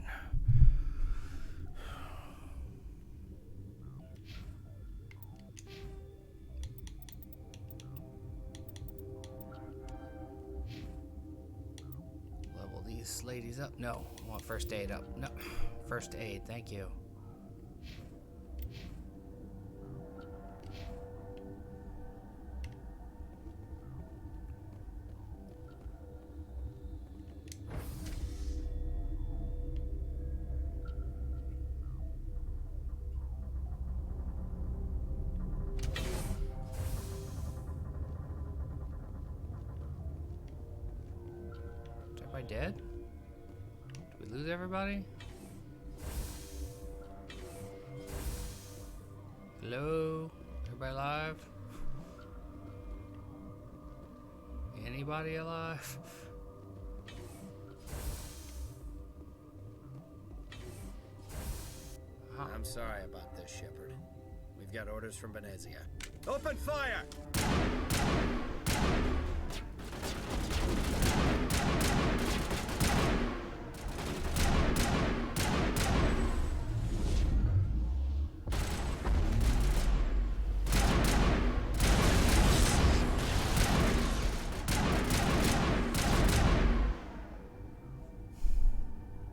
Level these ladies up. No, I want first aid up. No, first aid. Thank you. Dead? Did we lose everybody? Hello? Everybody alive? Anybody alive? I'm sorry about this, Shepard. We've got orders from Venezia. Open fire!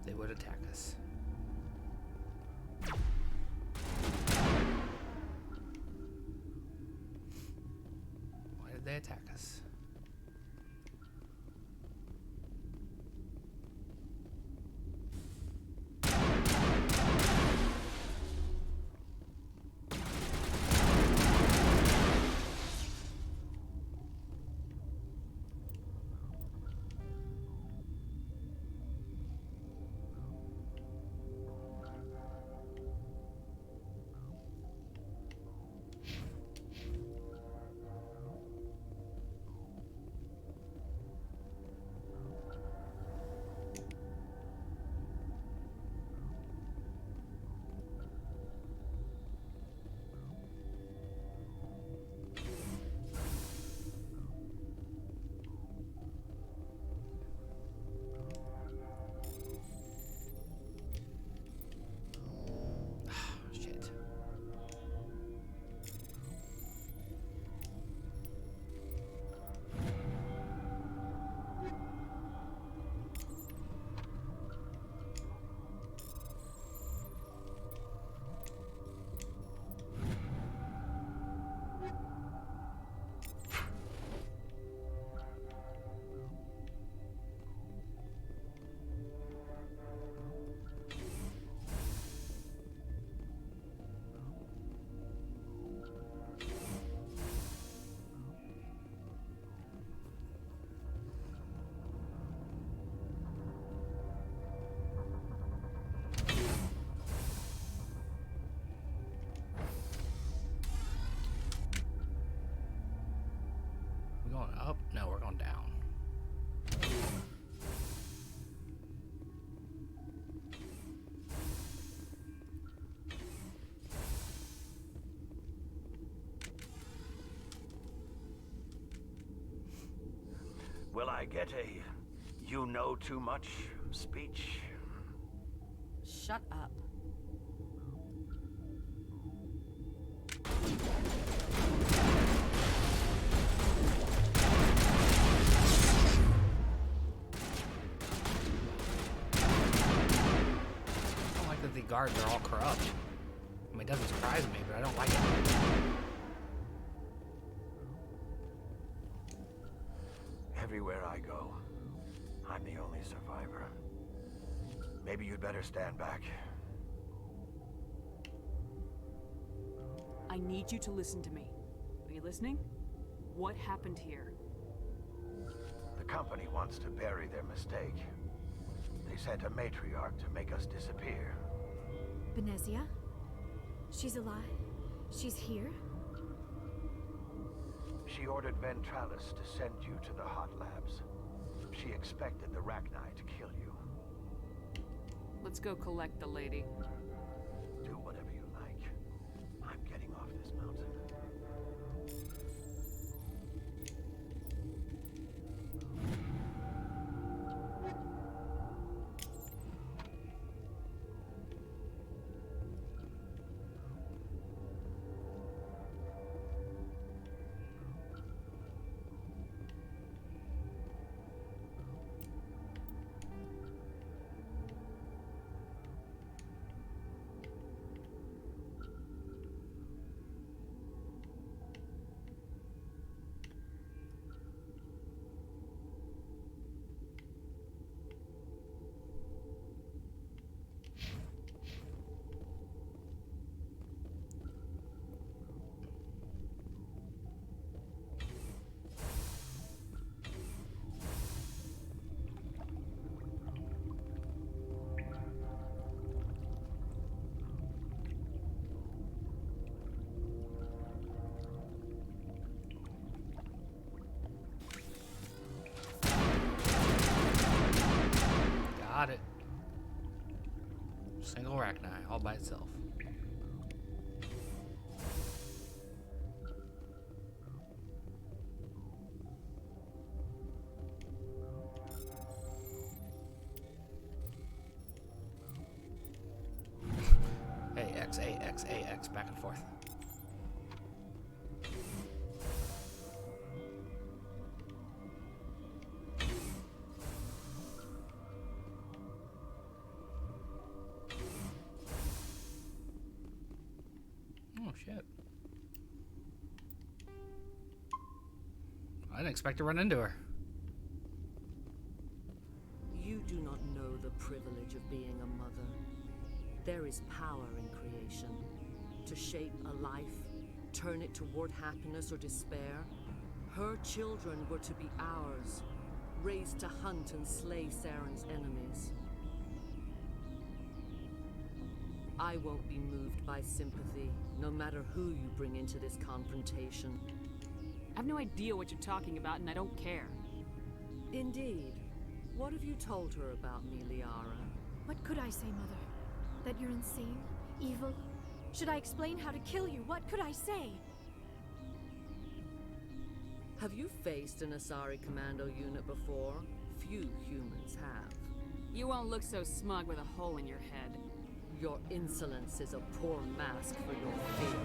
They would attack us. Why did they attack us? Shit. We going up? No, we're going down. Will I get a you know too much speech? Shut up. I don't like that the guards are all corrupt. I mean, it doesn't surprise me, but I don't like it. Everywhere I go, I'm the only survivor. Maybe you'd better stand back. I need you to listen to me. Are you listening? What happened here? The company wants to bury their mistake. They sent a matriarch to make us disappear. Venezia? She's alive? She's here? She ordered Ventralis to send you to the hot labs. She expected the Rachni to kill you. Let's go collect the lady. Do whatever you like. I'm getting off this mountain. Single Arachni, all by itself. AX, back and forth. Oh shit. I didn't expect to run into her. You do not know the privilege of being a mother. There is power in creation. To shape a life, turn it toward happiness or despair. Her children were to be ours, raised to hunt and slay Saren's enemies. I won't be moved by sympathy, no matter who you bring into this confrontation. I have no idea what you're talking about, and I don't care. Indeed. What have you told her about me, Liara? What could I say, Mother? That you're insane? Evil? Should I explain how to kill you? What could I say? Have you faced an Asari commando unit before? Few humans have. You won't look so smug with a hole in your head. Your insolence is a poor mask for your fear.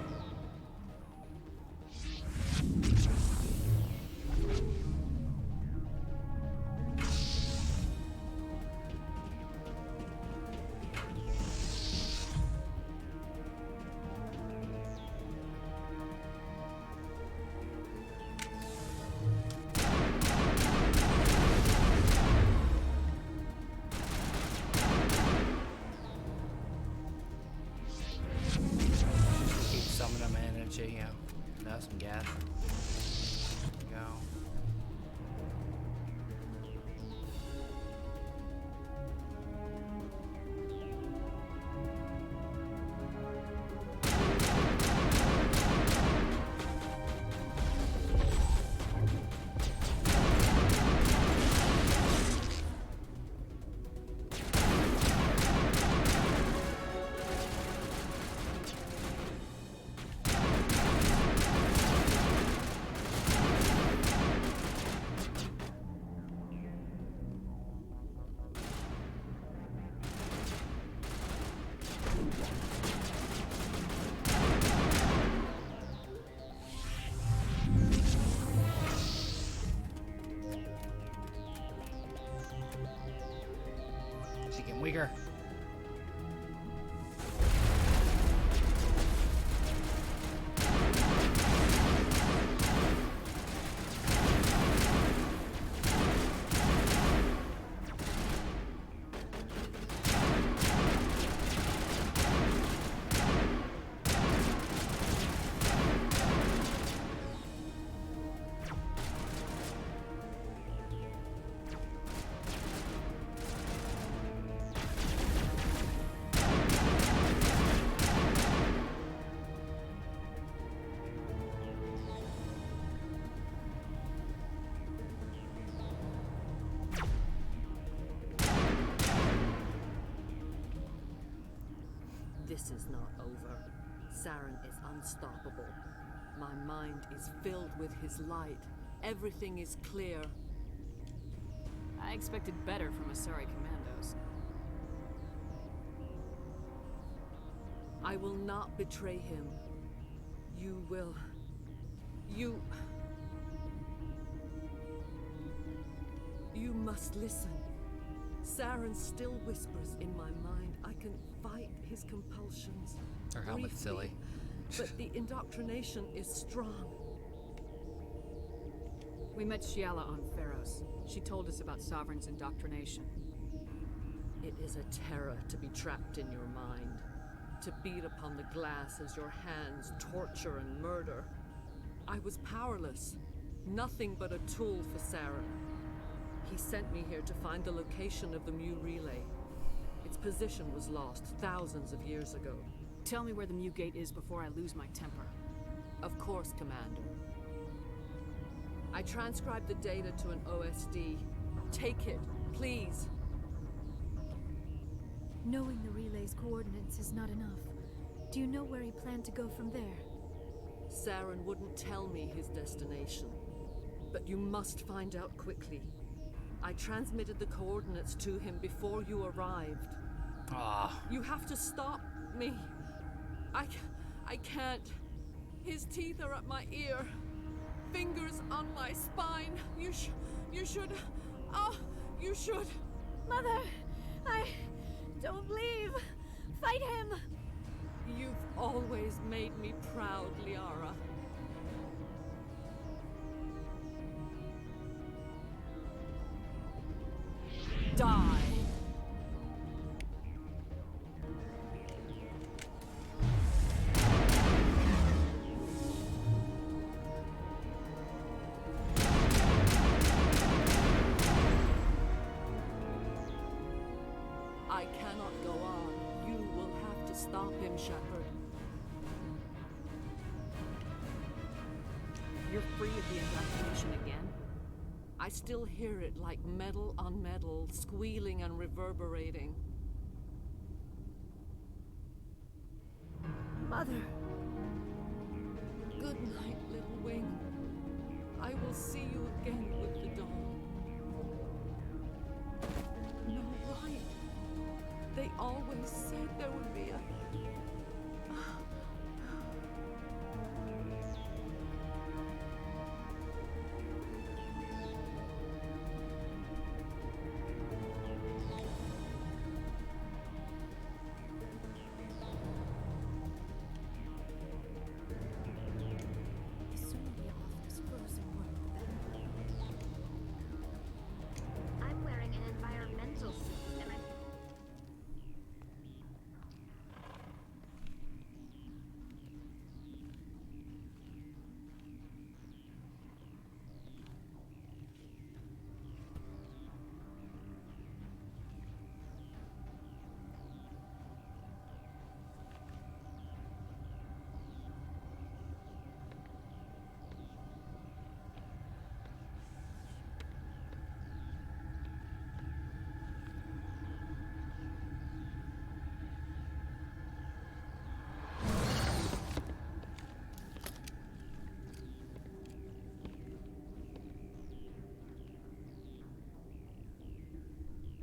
Some gas. There we go. Weaker. This is not over. Saren is unstoppable. My mind is filled with his light. Everything is clear. I expected better from Asari commandos. I will not betray him. You will. You must listen. Saren still whispers in my mind. I can fight his compulsions. Her helmet's silly. But the indoctrination is strong. We met Shiala on Pharos. She told us about Sovereign's indoctrination. It is a terror to be trapped in your mind. To beat upon the glass as your hands torture and murder. I was powerless. Nothing but a tool for Saren. He sent me here to find the location of the Mu relay. Its position was lost thousands of years ago. Tell me where the Mu gate is before I lose my temper. Of course, Commander. I transcribed the data to an OSD. Take it, please. Knowing the relay's coordinates is not enough. Do you know where he planned to go from there? Saren wouldn't tell me his destination. But you must find out quickly. I transmitted the coordinates to him before you arrived. Ah. You have to stop me. I can't. His teeth are at my ear. Fingers on my spine. You should. Oh, you should. Mother, don't leave. Fight him. You've always made me proud, Liara. Die. I cannot go on. You will have to stop him, Shepard. You're free of the indoctrination again? I still hear it like metal on metal, squealing and reverberating. Mother. Good night, little wing. I will see you again with the dawn. No, right. They always said there would be a... I'm wearing an environmental suit, and I'm...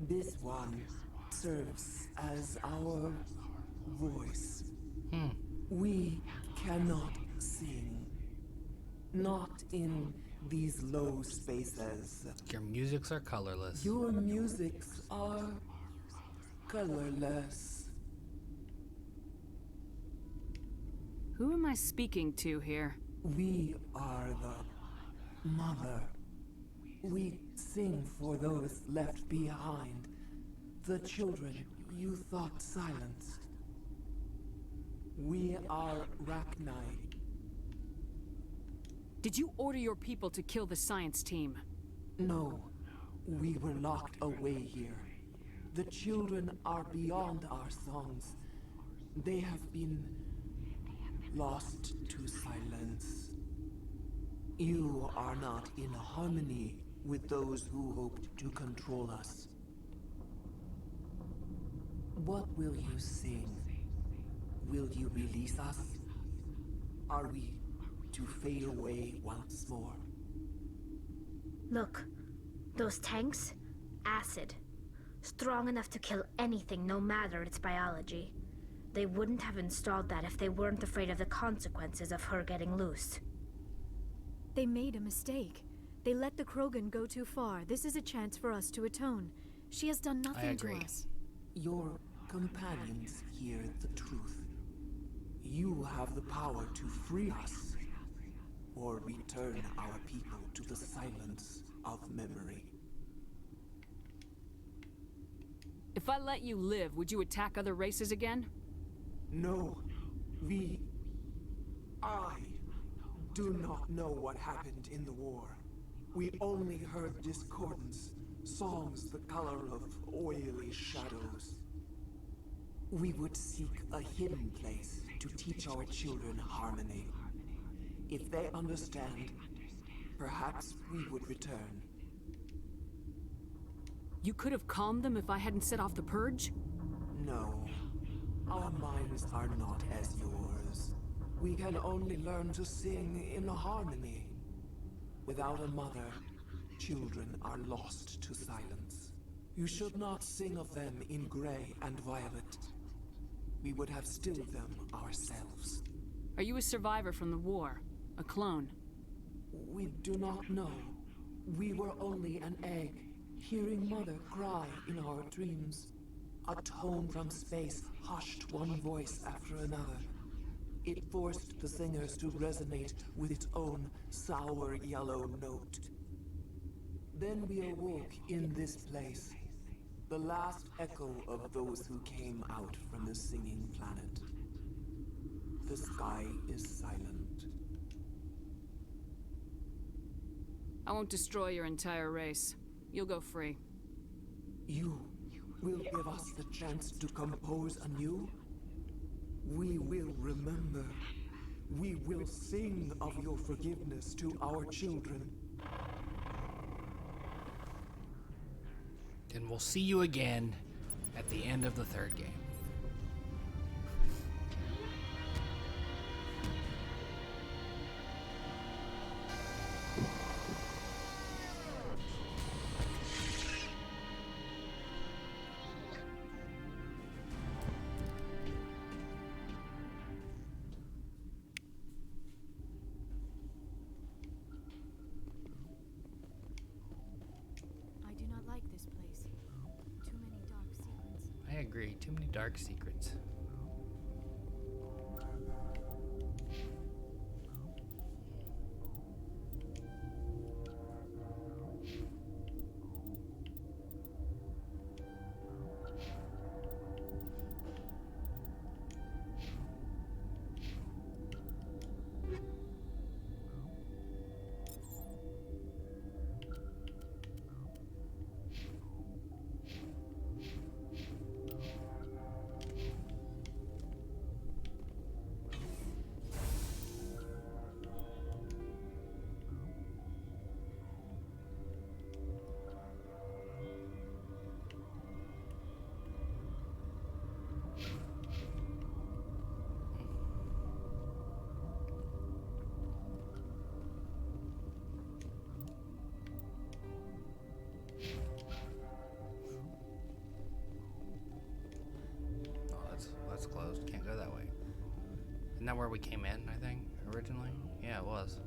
This one serves as our voice. We cannot sing. Not in these low spaces. Your musics are colorless. Your musics are colorless. Who am I speaking to here? We are the mother. We sing for those left behind. The children you thought silenced. We are Rachni. Did you order your people to kill the science team? No, we were locked away here. The children are beyond our songs. They have been lost to silence. You are not in harmony with those who hoped to control us. What will you sing? Will you release us? Are we to fade away once more? Look, those tanks? Acid. Strong enough to kill anything, no matter its biology. They wouldn't have installed that if they weren't afraid of the consequences of her getting loose. They made a mistake. They let the Krogan go too far. This is a chance for us to atone. She has done nothing to us. Your companions hear the truth. You have the power to free us, or return our people to the silence of memory. If I let you live, would you attack other races again? No, I do not know what happened in the war. We only heard discordance, songs the color of oily shadows. We would seek a hidden place to teach our children harmony. If they understand, perhaps we would return. You could have calmed them if I hadn't set off the purge? No. Our minds are not as yours. We can only learn to sing in harmony. Without a mother, children are lost to silence. You should not sing of them in gray and violet. We would have stilled them ourselves. Are you a survivor from the war? A clone? We do not know. We were only an egg, hearing Mother cry in our dreams. A tone from space hushed one voice after another. It forced the singers to resonate with its own sour yellow note. Then we awoke in this place, the last echo of those who came out from the singing planet. The sky is silent. I won't destroy your entire race. You'll go free. You will give us the chance to compose anew? We will remember. We will sing of your forgiveness to our children. And we'll see you again at the end of the third game. I do not like this place. Too many dark secrets. I agree. Too many dark secrets. That's closed. Can't go that way. Isn't that where we came in, I think, originally? Yeah, it was.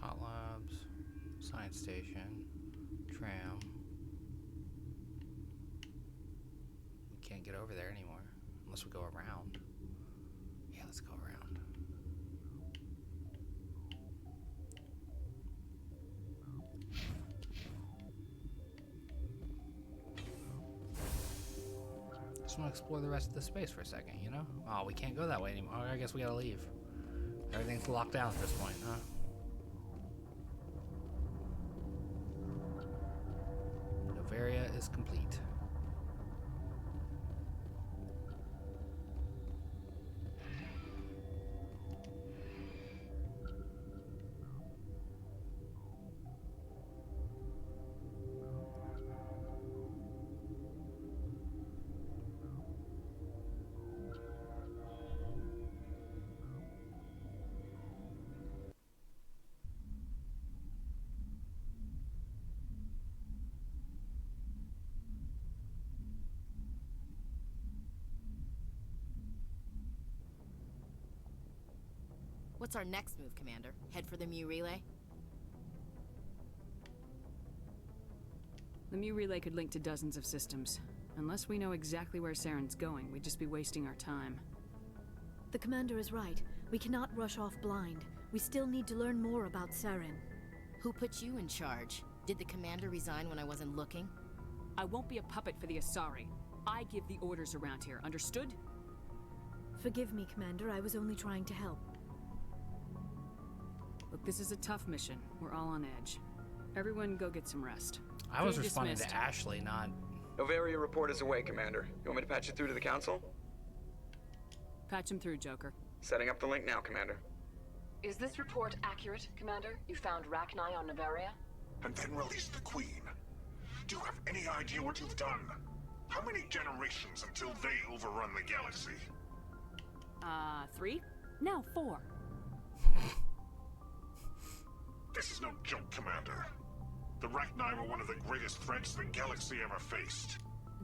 Hot Labs, Science Station, Tram. We can't get over there anymore unless we go around. Yeah, let's go around. Just want to explore the rest of the space for a second, you know? Oh, we can't go that way anymore. I guess we gotta leave. Everything's locked down at this point, huh? Area is complete. What's our next move, Commander? Head for the Mu relay? The Mu relay could link to dozens of systems. Unless we know exactly where Saren's going, we'd just be wasting our time. The commander is right. We cannot rush off blind. We still need to learn more about Saren. Who put you in charge? Did the commander resign when I wasn't looking? I won't be a puppet for the Asari. I give the orders around here, understood? Forgive me, Commander. I was only trying to help. Look, this is a tough mission. We're all on edge. Everyone go get some rest. I was Crew responding dismissed. to Ashley, not... Novaria report is away, Commander. You want me to patch it through to the Council? Patch him through, Joker. Setting up the link now, Commander. Is this report accurate, Commander? You found Rachni on Novaria? And then released the Queen. Do you have any idea what you've done? How many generations until they overrun the galaxy? 3? No, 4. This is no joke, Commander. The Rachni were one of the greatest threats the galaxy ever faced.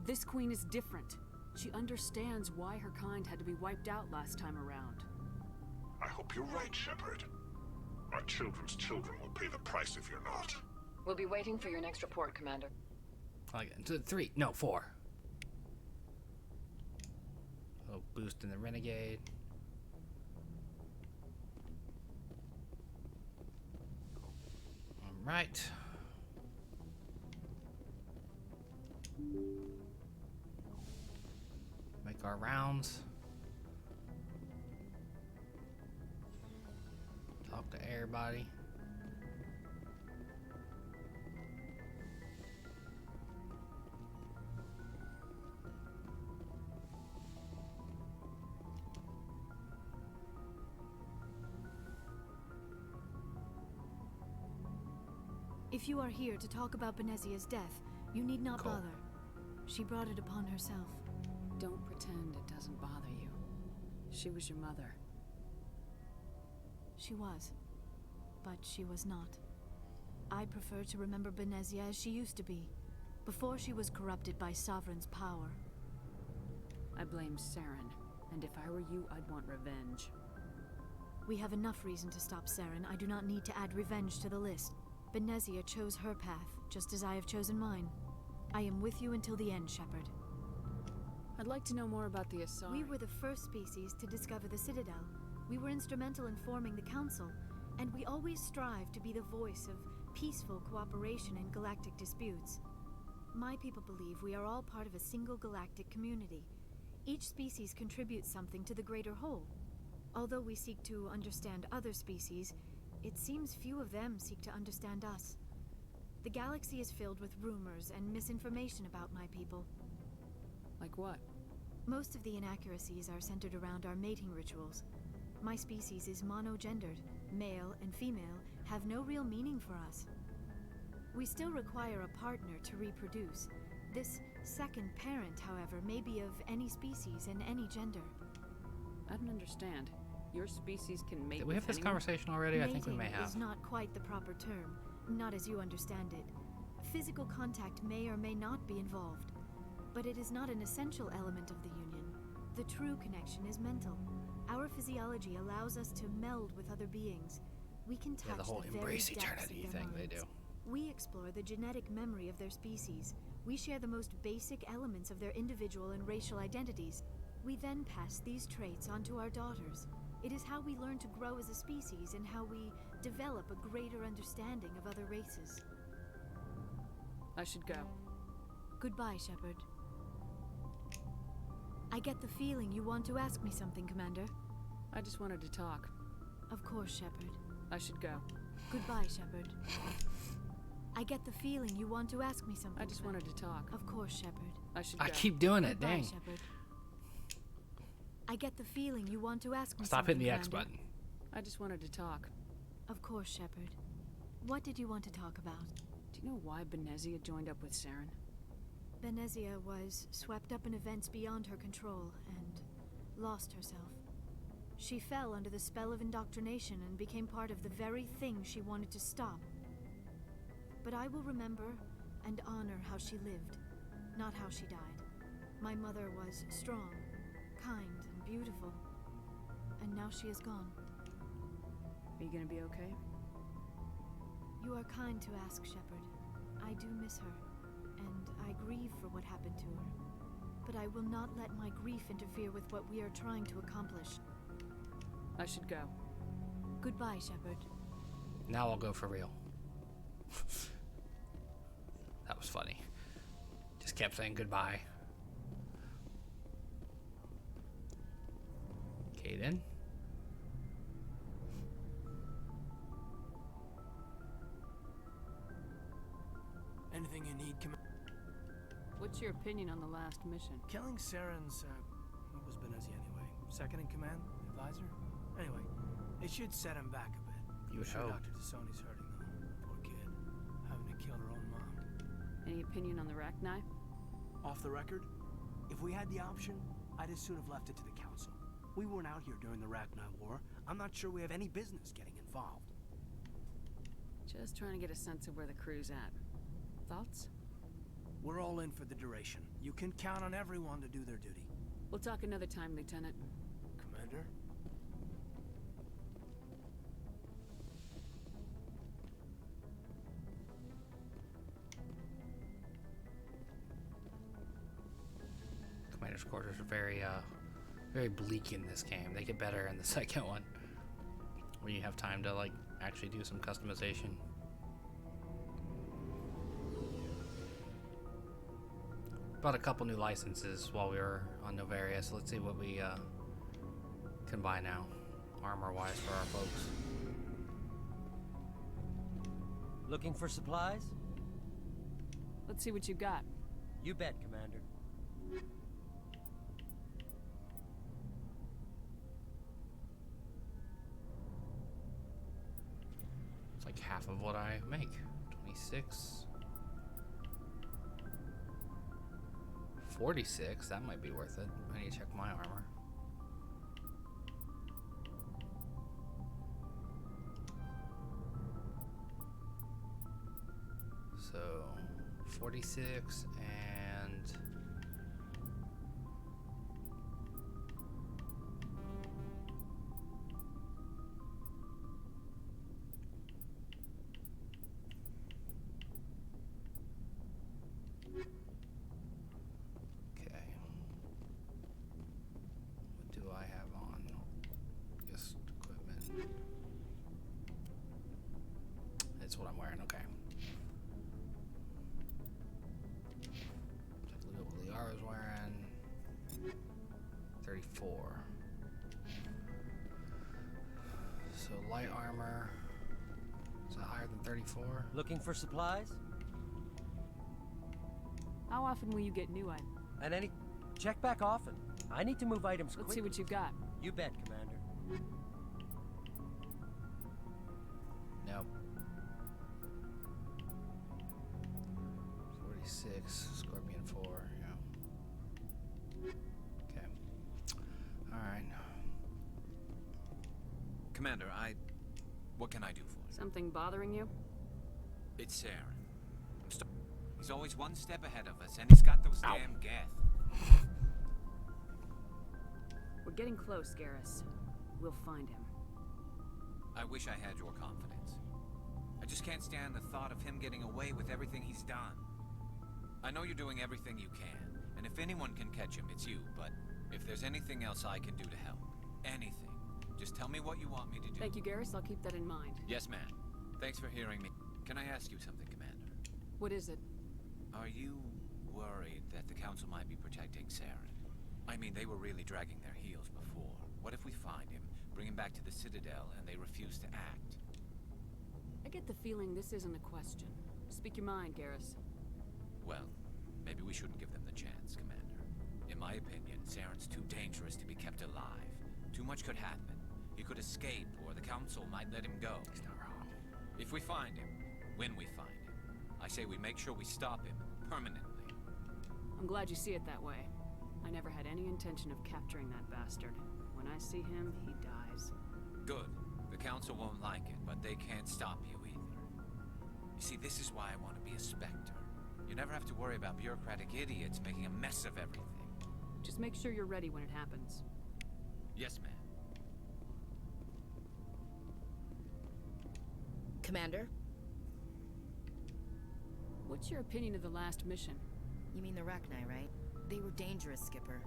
This queen is different. She understands why her kind had to be wiped out last time around. I hope you're right, Shepard. Our children's children will pay the price if you're not. We'll be waiting for your next report, Commander. Like, 3. No, 4. A little boost in the Renegade. Alright. Make our rounds. Talk to everybody. If you are here to talk about Benezia's death, you need not Cool. bother. She brought it upon herself. Don't pretend it doesn't bother you. She was your mother. She was. But she was not. I prefer to remember Benezia as she used to be, before she was corrupted by Sovereign's power. I blame Saren, and if I were you, I'd want revenge. We have enough reason to stop Saren. I do not need to add revenge to the list. Benezia chose her path, just as I have chosen mine. I am with you until the end, Shepard. I'd like to know more about the Asari. We were the first species to discover the Citadel. We were instrumental in forming the Council, and we always strive to be the voice of peaceful cooperation in galactic disputes. My people believe we are all part of a single galactic community. Each species contributes something to the greater whole. Although we seek to understand other species, it seems few of them seek to understand us. The galaxy is filled with rumors and misinformation about my people. Like what? Most of the inaccuracies are centered around our mating rituals. My species is monogendered. Male and female have no real meaning for us. We still require a partner to reproduce. This second parent, however, may be of any species and any gender. I don't understand. Your species can mate. Did we have with this anyone? conversation already? I think we may Mating have. is not quite the proper term, not as you understand it. Physical contact may or may not be involved, but it is not an essential element of the union. The true connection is mental. Our physiology allows us to meld with other beings. We can touch the whole very embrace depths of eternity their thing they minds. do. We explore the genetic memory of their species. We share the most basic elements of their individual and racial identities. We then pass these traits on to our daughters. It is how we learn to grow as a species and how we develop a greater understanding of other races. I should go. Goodbye, Shepard. I get the feeling you want to ask me something, Commander. I just wanted to talk. Of course, Shepard. I should go. Goodbye, Shepard. I get the feeling you want to ask me something. I just wanted to talk. Of course, Shepard. I should I go. keep doing it, Goodbye, dang. Shepard. I get the feeling you want to ask me Stop something, hitting the X Commander. button. I just wanted to talk. Of course, Shepard. What did you want to talk about? Do you know why Benezia joined up with Saren? Benezia was swept up in events beyond her control and lost herself. She fell under the spell of indoctrination and became part of the very thing she wanted to stop. But I will remember and honor how she lived, not how she died. My mother was strong, kind, and beautiful, and now she is gone. Are you gonna be okay? You are kind to ask, Shepard. I do miss her, and I grieve for what happened to her. But I will not let my grief interfere with what we are trying to accomplish. I should go. Goodbye, Shepard. Now I'll go for real. That was funny. Just kept saying goodbye. Okay then. Anything you need, What's your opinion on the last mission? Killing Saren's, what was Benezi anyway? Second in command? Advisor? Anyway, it should set him back a bit. You would sure hope. Dr. Tassoni's hurting, though. Poor kid. Having to kill her own mom. Any opinion on the Rachni? Off the record, if we had the option, I'd as soon have left it to the Council. We weren't out here during the Rachni War. I'm not sure we have any business getting involved. Just trying to get a sense of where the crew's at. Thoughts? We're all in for the duration. You can count on everyone to do their duty. We'll talk another time, Lieutenant. Commander? Commander's quarters are very bleak in this game. They get better in the second one, where you have time to like actually do some customization. Bought a couple new licenses while we were on Novaria, so let's see what we can buy now, armor-wise for our folks. Looking for supplies? Let's see what you got. You bet, Commander. It's like half of what I make. 26. 46, that might be worth it. I need to check my armor. So 46 and what I'm wearing, okay. Look at what Liara's wearing. 34. So light armor. Is that higher than 34? Looking for supplies? How often will you get new items? And any... Check back often. I need to move items quickly. Let's see what you got. You bet, Commander. Nope. 46, Scorpion 4, yeah. Okay. Alright. Commander, what can I do for you? Something bothering you? It's Saren. He's always one step ahead of us, and he's got those damn Geth. We're getting close, Garrus. We'll find him. I wish I had your confidence. I just can't stand the thought of him getting away with everything he's done. I know you're doing everything you can, and if anyone can catch him, it's you, but if there's anything else I can do to help, anything, just tell me what you want me to do. Thank you, Garrus. I'll keep that in mind. Yes, ma'am. Thanks for hearing me. Can I ask you something, Commander? What is it? Are you worried that the Council might be protecting Saren? I mean, they were really dragging their heels before. What if we find him, bring him back to the Citadel, and they refuse to act? I get the feeling this isn't a question. Speak your mind, Garrus. Well, maybe we shouldn't give them the chance, Commander. In my opinion, Saren's too dangerous to be kept alive. Too much could happen. He could escape, or the Council might let him go. He's not wrong. If we find him, when we find him, I say we make sure we stop him permanently. I'm glad you see it that way. I never had any intention of capturing that bastard. When I see him, he dies. Good. The Council won't like it, but they can't stop you either. You see, this is why I want to be a Spectre. You never have to worry about bureaucratic idiots making a mess of everything. Just make sure you're ready when it happens. Yes, ma'am. Commander? What's your opinion of the last mission? You mean the Rachni, right? They were dangerous, Skipper.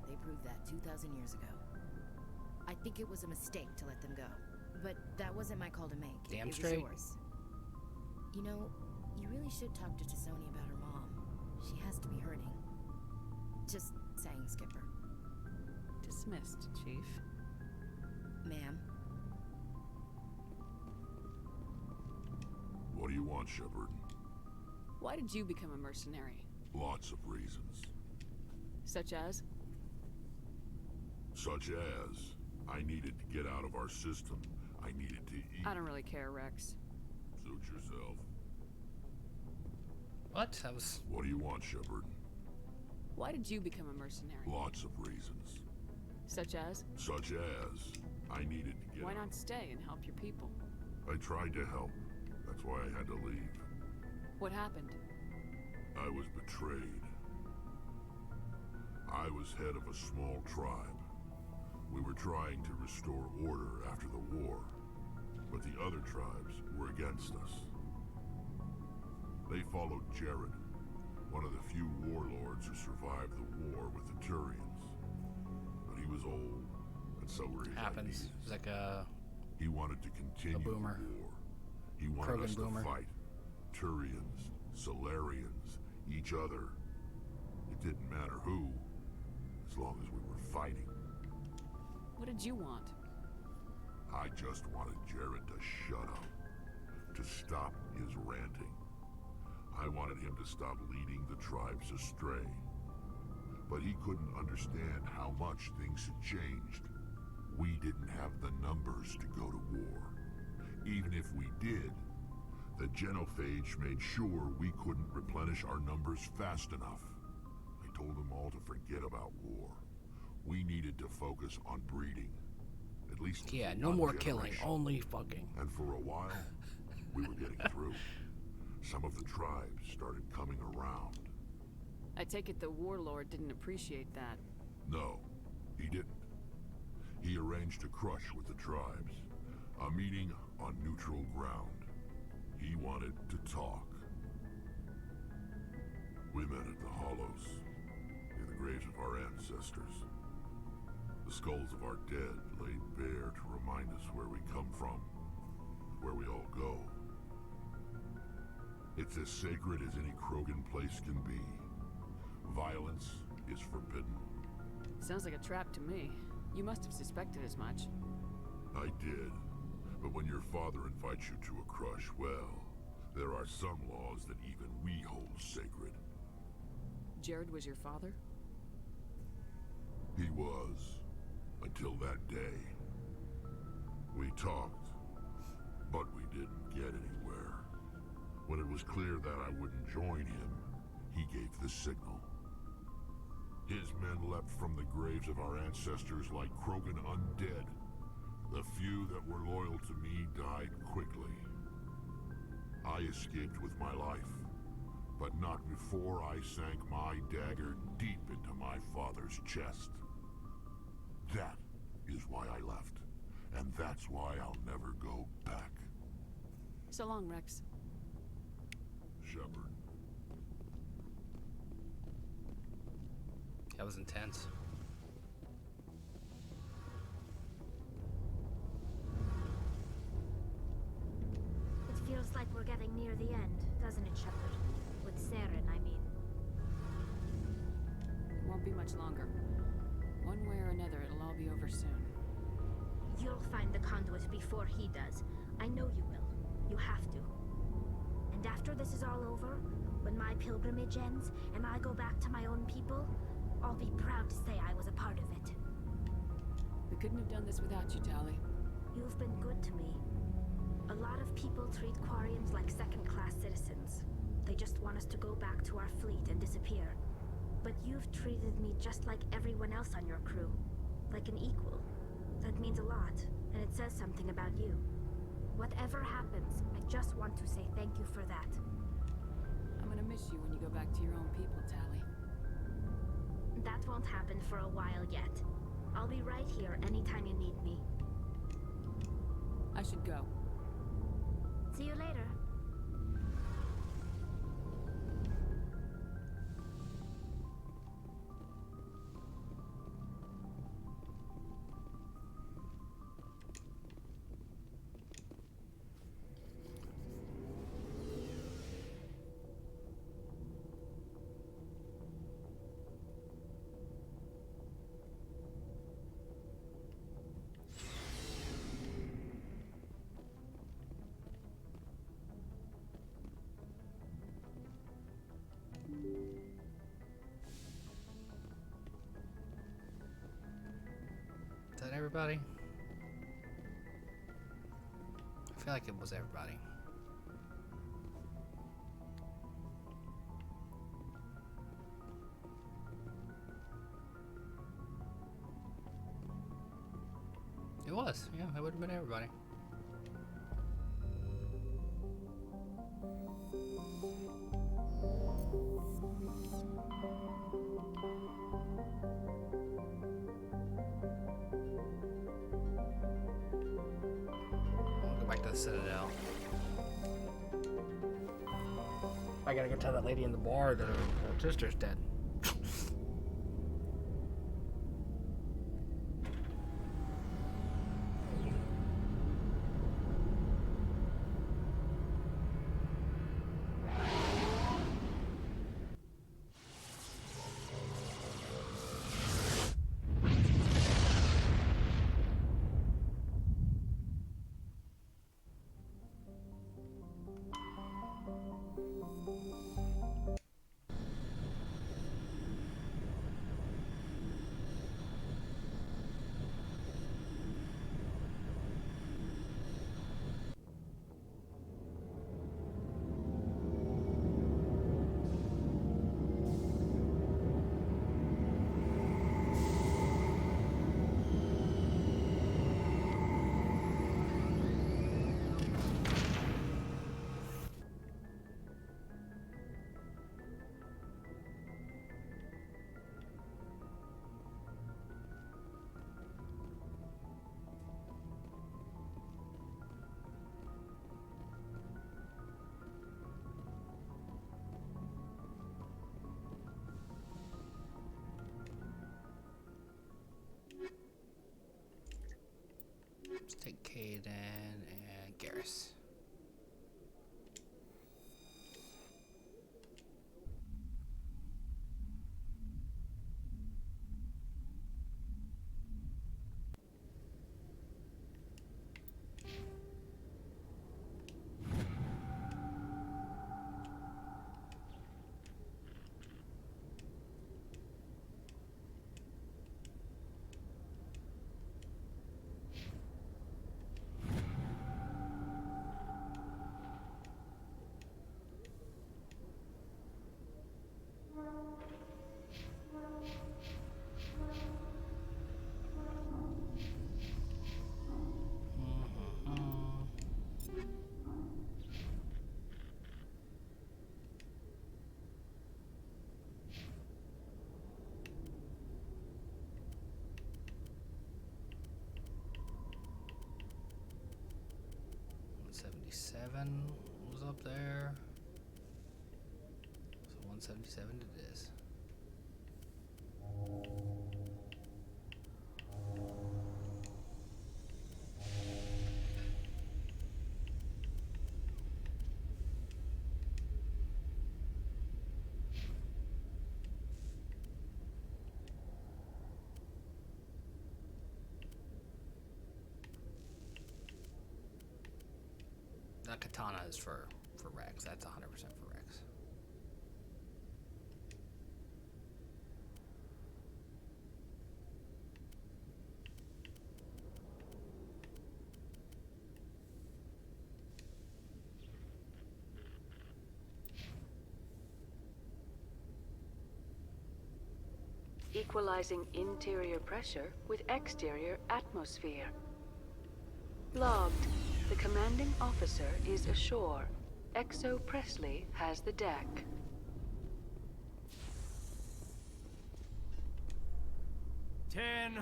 They proved that 2,000 years ago. I think it was a mistake to let them go. But that wasn't my call to make. Damn it straight. was yours. You know, you really should talk to Tassoni about her mom. She has to be hurting. Just saying, Skipper. Dismissed, Chief. Ma'am. What do you want, Shepard? Why did you become a mercenary? Lots of reasons. Such as? Such as, I needed to get out of our system. I needed to eat. I don't really care, Rex. Suit yourself. What? That was... What do you want, Shepard? Why did you become a mercenary? Lots of reasons. Such as? Such as, I needed to get Why out. not stay and help your people? I tried to help. That's why I had to leave. What happened? I was betrayed. I was head of a small tribe. We were trying to restore order after the war, but the other tribes were against us. They followed Jared, one of the few warlords who survived the war with the Turians. But he was old, and so were his Happens. ideas. It's like a... He wanted to continue the war. He wanted Krogan us boomer. to fight Turians, Solarians, each other. It didn't matter who, as long as we were fighting. What did you want? I just wanted Jared to shut up, to stop his ranting. I wanted him to stop leading the tribes astray. But he couldn't understand how much things had changed. We didn't have the numbers to go to war. Even if we did, the genophage made sure we couldn't replenish our numbers fast enough. I told them all to forget about war. We needed to focus on breeding. At least Yeah, for no one more killing, generation. only fucking. And for a while, we were getting through. Some of the tribes started coming around. I take it the warlord didn't appreciate that. No, he didn't. He arranged a crush with the tribes. A meeting on neutral ground. He wanted to talk. We met at the Hollows, near the graves of our ancestors. The skulls of our dead laid bare to remind us where we come from, where we all go. It's as sacred as any Krogan place can be. Violence is forbidden. Sounds like a trap to me. You must have suspected as much. I did. But when your father invites you to a crush, well, there are some laws that even we hold sacred. Jared was your father? He was, until that day. We talked, but we didn't get anywhere. When it was clear that I wouldn't join him, he gave the signal. His men leapt from the graves of our ancestors like Krogan undead. The few that were loyal to me died quickly. I escaped with my life, but not before I sank my dagger deep into my father's chest. That is why I left, and that's why I'll never go back. So long, Rex. Shepard. That was intense. It feels like we're getting near the end, doesn't it, Shepard? With Saren, I mean. It won't be much longer. One way or another, it'll all be over soon. You'll find the conduit before he does. I know you will. You have to. And after this is all over, when my pilgrimage ends and I go back to my own people, I'll be proud to say I was a part of it. We couldn't have done this without you, Tali. You've been good to me. A lot of people treat Quarians like second-class citizens. They just want us to go back to our fleet and disappear. But you've treated me just like everyone else on your crew. Like an equal. That means a lot, and it says something about you. Whatever happens, I just want to say thank you for that. I'm gonna miss you when you go back to your own people, Tali. That won't happen for a while yet. I'll be right here anytime you need me. I should go. See you later. everybody? I feel like it was everybody. It was, yeah, it would have been everybody. I'll go back to the Citadel. I gotta go tell that lady in the bar that her sister's dead. Let's take Caden and Garrus. Seven was up there, so 177 it is. That katana is for Rex. That's 100% for Rex. Equalizing interior pressure with exterior atmosphere. Logged. The commanding officer is ashore. Exo Presley has the deck.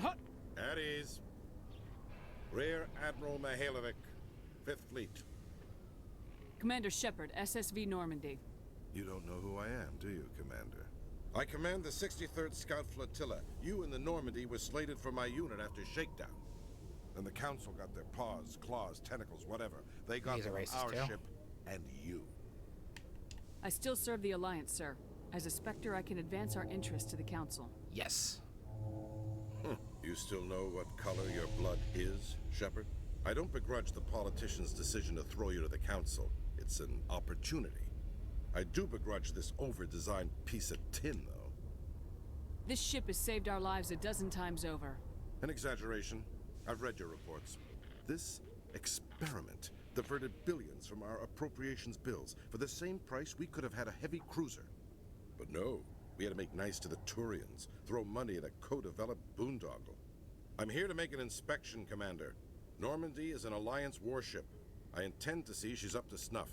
Hut! At ease. Rear Admiral Mihailovic, 5th Fleet. Commander Shepard, SSV Normandy. You don't know who I am, do you, Commander? I command the 63rd Scout Flotilla. You and the Normandy were slated for my unit after shakedown. Then the Council got their paws, claws, tentacles, whatever. They got them on our ship and you. I still serve the Alliance, sir. As a Spectre, I can advance our interests to the Council. Yes. You still know what color your blood is, Shepard? I don't begrudge the politician's decision to throw you to the Council. It's an opportunity. I do begrudge this over-designed piece of tin, though. This ship has saved our lives a dozen times over. An exaggeration. I've read your reports. This experiment diverted billions from our appropriations bills. For the same price, we could have had a heavy cruiser. But no, we had to make nice to the Turians, throw money at a co-developed boondoggle. I'm here to make an inspection, Commander. Normandy is an Alliance warship. I intend to see she's up to snuff.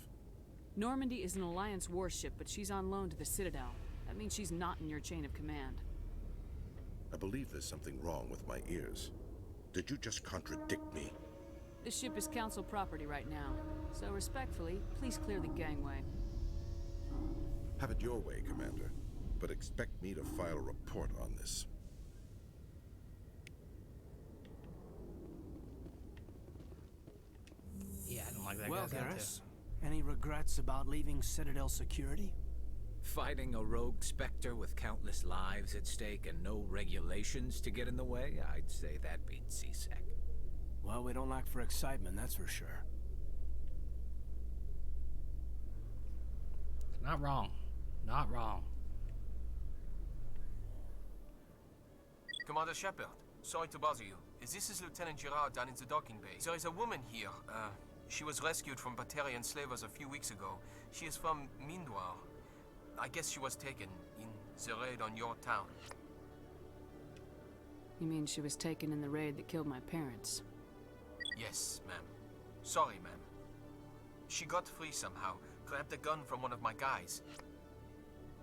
Normandy is an Alliance warship, but she's on loan to the Citadel. That means she's not in your chain of command. I believe there's something wrong with my ears. Did you just contradict me? This ship is Council property right now, so respectfully, please clear the gangway. Have it your way, Commander, but expect me to file a report on this. Yeah, I don't like that Well, guy's attitude. Garrus, any regrets about leaving Citadel security? Fighting a rogue Spectre with countless lives at stake and no regulations to get in the way? I'd say that beats CSEC. Well, we don't lack for excitement, that's for sure. Not wrong. Not wrong. Commander Shepard, sorry to bother you. This is Lieutenant Girard down in the docking bay. There is a woman here. She was rescued from Batarian slavers a few weeks ago. She is from Mindoir. I guess she was taken in the raid on your town. You mean she was taken in the raid that killed my parents? Yes, ma'am. Sorry, ma'am. She got free somehow, grabbed a gun from one of my guys.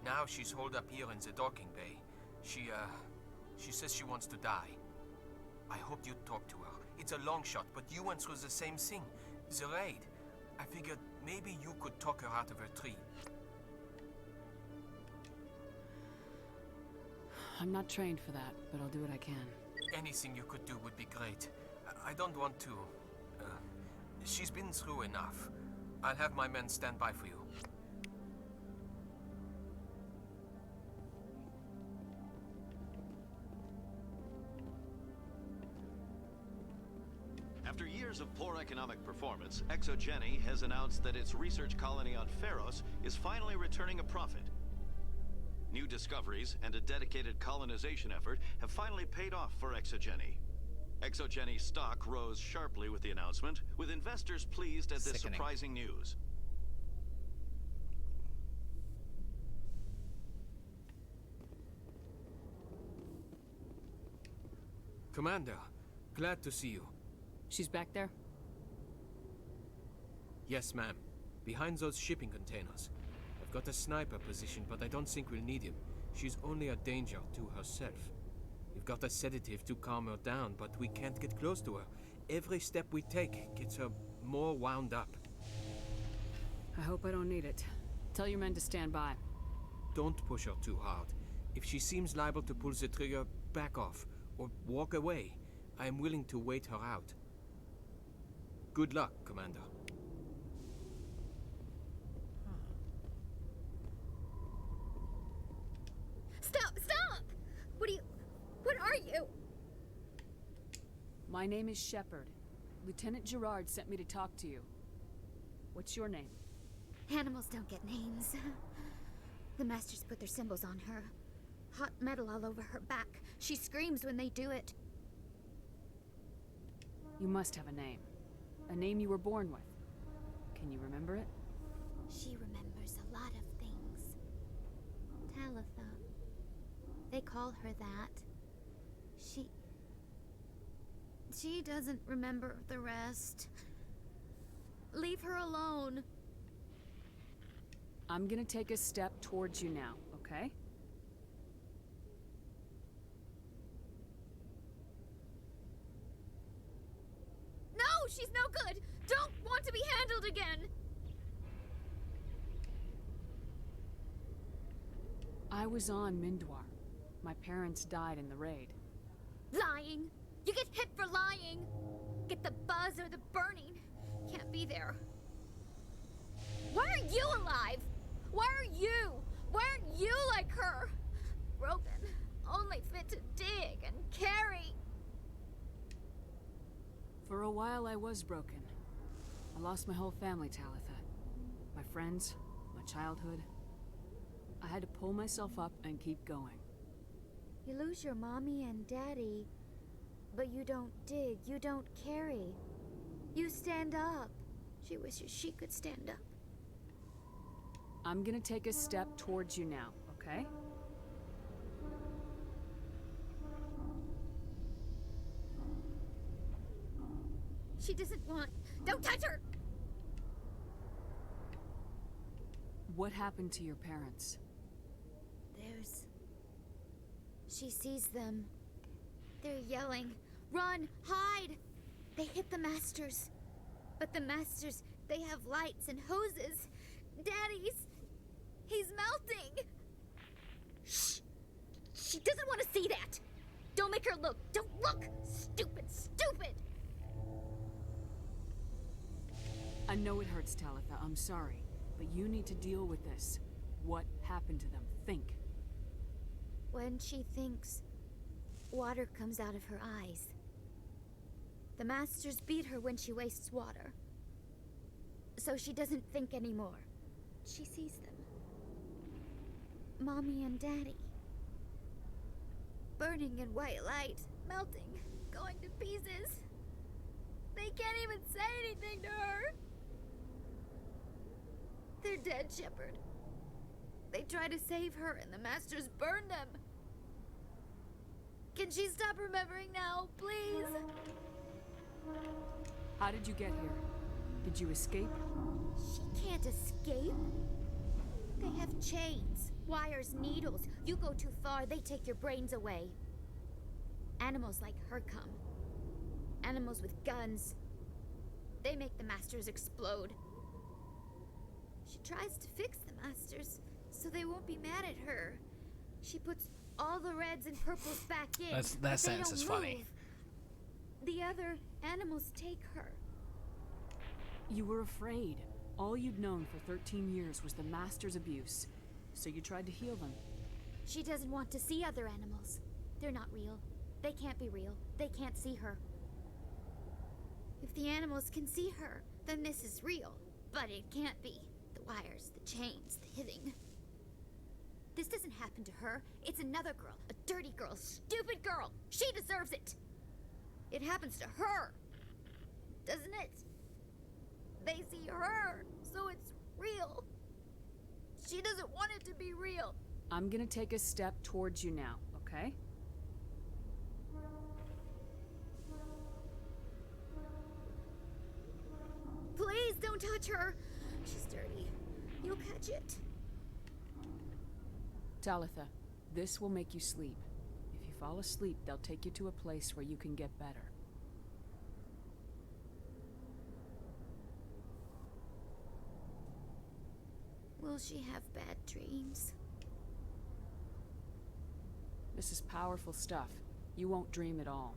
Now she's holed up here in the docking bay. She says she wants to die. I hope you'd talk to her. It's a long shot, but you went through the same thing. The raid. I figured maybe you could talk her out of her tree. I'm not trained for that, but I'll do what I can. Anything you could do would be great. I don't want to... she's been through enough. I'll have my men stand by for you. After years of poor economic performance, ExoGeni has announced that its research colony on Pharos is finally returning a profit. New discoveries and a dedicated colonization effort have finally paid off for ExoGeni. ExoGeni's stock rose sharply with the announcement, with investors pleased at this surprising news. Commander, glad to see you. She's back there? Yes, ma'am. Behind those shipping containers. I've got a sniper position, but I don't think we'll need him. She's only a danger to herself. We've got a sedative to calm her down, but we can't get close to her. Every step we take gets her more wound up. I hope I don't need it. Tell your men to stand by. Don't push her too hard. If she seems liable to pull the trigger, back off, or walk away. I am willing to wait her out. Good luck, Commander. Stop! Stop! What are you? My name is Shepard. Lieutenant Girard sent me to talk to you. What's your name? Animals don't get names. The Masters put their symbols on her. Hot metal all over her back. She screams when they do it. You must have a name. A name you were born with. Can you remember it? She remembers a lot of things. Talitha. They call her that. She doesn't remember the rest. Leave her alone. I'm gonna take a step towards you now, okay? No, she's no good! Don't want to be handled again! I was on Mindoir. My parents died in the raid. Lying! You get hit for lying! Get the buzz or the burning. Can't be there. Why are you alive? Why are you? Why aren't you like her? Broken. Only fit to dig and carry. For a while I was broken. I lost my whole family, Talitha. My friends, my childhood. I had to pull myself up and keep going. You lose your mommy and daddy But you don't dig, you don't carry. You stand up. She wishes she could stand up. I'm gonna take a step towards you now, okay? She doesn't want... Don't touch her! What happened to your parents? There's... She sees them. They're yelling, "Run! Hide!" They hit the masters. But the masters, they have lights and hoses. Daddy's... He's melting! Shh! She doesn't want to see that! Don't make her look! Don't look! Stupid, stupid! I know it hurts, Talitha. I'm sorry. But you need to deal with this. What happened to them? Think. When she thinks, water comes out of her eyes. The masters beat her when she wastes water. So she doesn't think anymore. She sees them. Mommy and Daddy. Burning in white light, melting, going to pieces. They can't even say anything to her. They're dead, Shepard. They try to save her and the masters burn them. Can she stop remembering now, please? How did you get here? Did you escape? She can't escape. They have chains, wires, needles. You go too far, they take your brains away. Animals like her come. Animals with guns. They make the masters explode. She tries to fix the masters so they won't be mad at her. She puts all the reds and purples back in. That sentence is funny. The other animals take her. You were afraid. All you'd known for 13 years was the Master's abuse, so you tried to heal them. She doesn't want to see other animals. They're not real. They can't be real. They can't see her. If the animals can see her, then this is real. But it can't be. The wires, the chains, the hitting. This doesn't happen to her. It's another girl. A dirty girl. Stupid girl. She deserves it. It happens to her. Doesn't it? They see her, so it's real. She doesn't want it to be real. I'm gonna take a step towards you now, okay? Please don't touch her. She's dirty. You'll catch it. Talitha, this will make you sleep. If you fall asleep, they'll take you to a place where you can get better. Will she have bad dreams? This is powerful stuff. You won't dream at all.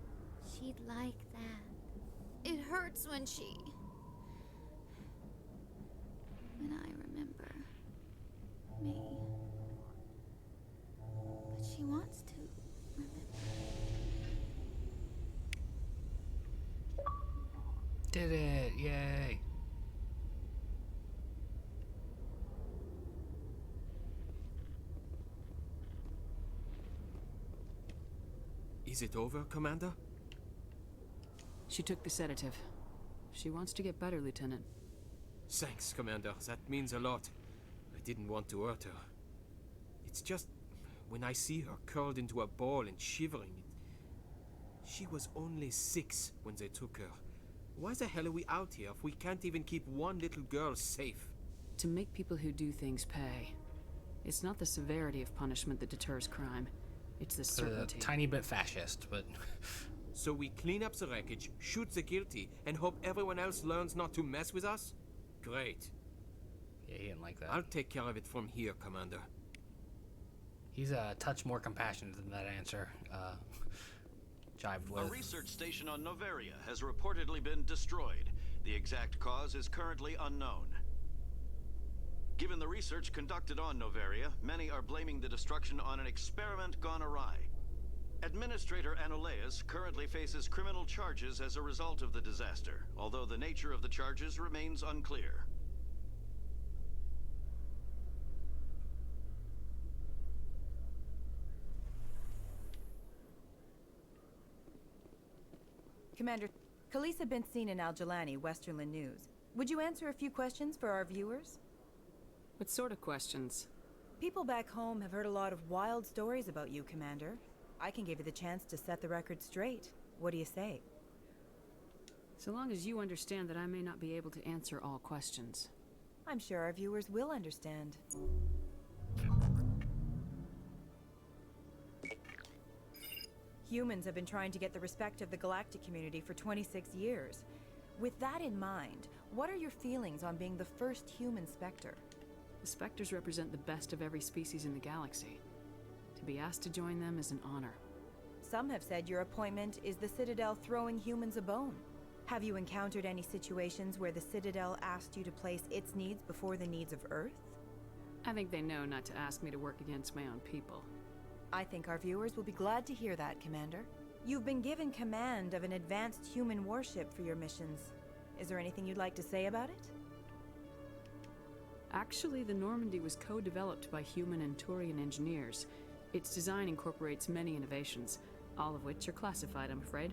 She'd like that. It hurts when she... When I remember me. But she wants to remember. Did it! Yay! Is it over, Commander? She took the sedative. She wants to get better, Lieutenant. Thanks, Commander. That means a lot. I didn't want to hurt her. It's just... when I see her curled into a ball and shivering... She was only 6 when they took her. Why the hell are we out here if we can't even keep one little girl safe? To make people who do things pay. It's not the severity of punishment that deters crime. It's the certainty. A tiny bit fascist, but... So we clean up the wreckage, shoot the guilty, and hope everyone else learns not to mess with us? Great. Yeah, he didn't like that. I'll take care of it from here, Commander. He's a touch more compassionate than that answer. Jived with. A research station on Noveria has reportedly been destroyed. The exact cause is currently unknown. Given the research conducted on Noveria, many are blaming the destruction on an experiment gone awry. Administrator Anoleus currently faces criminal charges as a result of the disaster, although the nature of the charges remains unclear. Commander, Khalees had been seen in Al-Jalani, Westerland News. Would you answer a few questions for our viewers? What sort of questions? People back home have heard a lot of wild stories about you, Commander. I can give you the chance to set the record straight. What do you say? So long as you understand that I may not be able to answer all questions. I'm sure our viewers will understand. Humans have been trying to get the respect of the galactic community for 26 years. With that in mind, what are your feelings on being the first human Spectre? The Spectres represent the best of every species in the galaxy. To be asked to join them is an honor. Some have said your appointment is the Citadel throwing humans a bone. Have you encountered any situations where the Citadel asked you to place its needs before the needs of Earth? I think they know not to ask me to work against my own people. I think our viewers will be glad to hear that, Commander. You've been given command of an advanced human warship for your missions. Is there anything you'd like to say about it? Actually, the Normandy was co-developed by human and Turian engineers. Its design incorporates many innovations, all of which are classified, I'm afraid.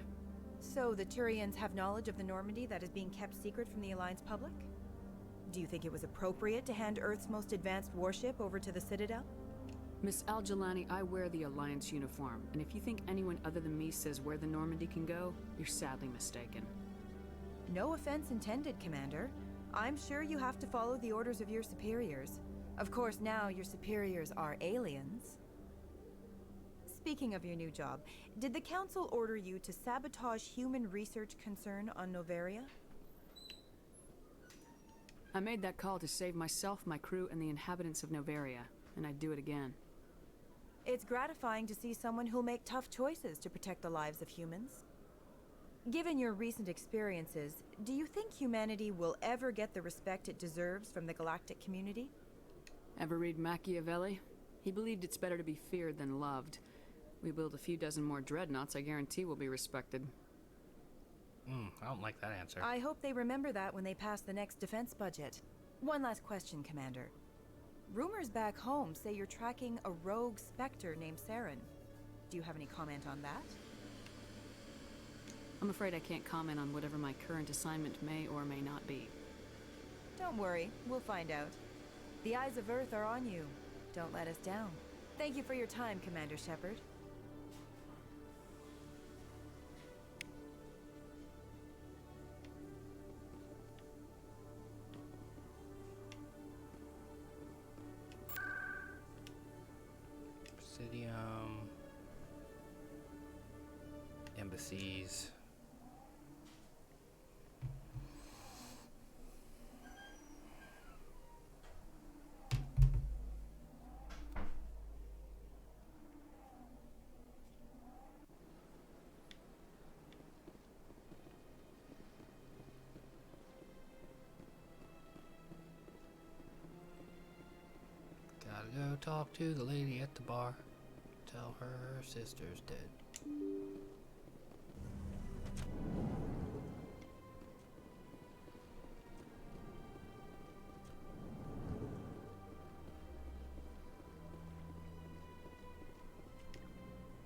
So the Turians have knowledge of the Normandy that is being kept secret from the Alliance public? Do you think it was appropriate to hand Earth's most advanced warship over to the Citadel? Miss Al-Jalani, I wear the Alliance uniform, and if you think anyone other than me says where the Normandy can go, you're sadly mistaken. No offense intended, Commander. I'm sure you have to follow the orders of your superiors. Of course, now your superiors are aliens. Speaking of your new job, did the Council order you to sabotage human research concern on Noveria? I made that call to save myself, my crew, and the inhabitants of Noveria, and I'd do it again. It's gratifying to see someone who'll make tough choices to protect the lives of humans. Given your recent experiences, do you think humanity will ever get the respect it deserves from the galactic community? Ever read Machiavelli? He believed it's better to be feared than loved. We build a few dozen more dreadnoughts, I guarantee we'll be respected. I don't like that answer. I hope they remember that when they pass the next defense budget. One last question, Commander. Rumors back home say you're tracking a rogue Spectre named Saren. Do you have any comment on that? I'm afraid I can't comment on whatever my current assignment may or may not be. Don't worry, we'll find out. The eyes of Earth are on you. Don't let us down. Thank you for your time, Commander Shepard. Presidium. Embassies. Gotta go talk to the lady at the bar. Tell her sister's dead.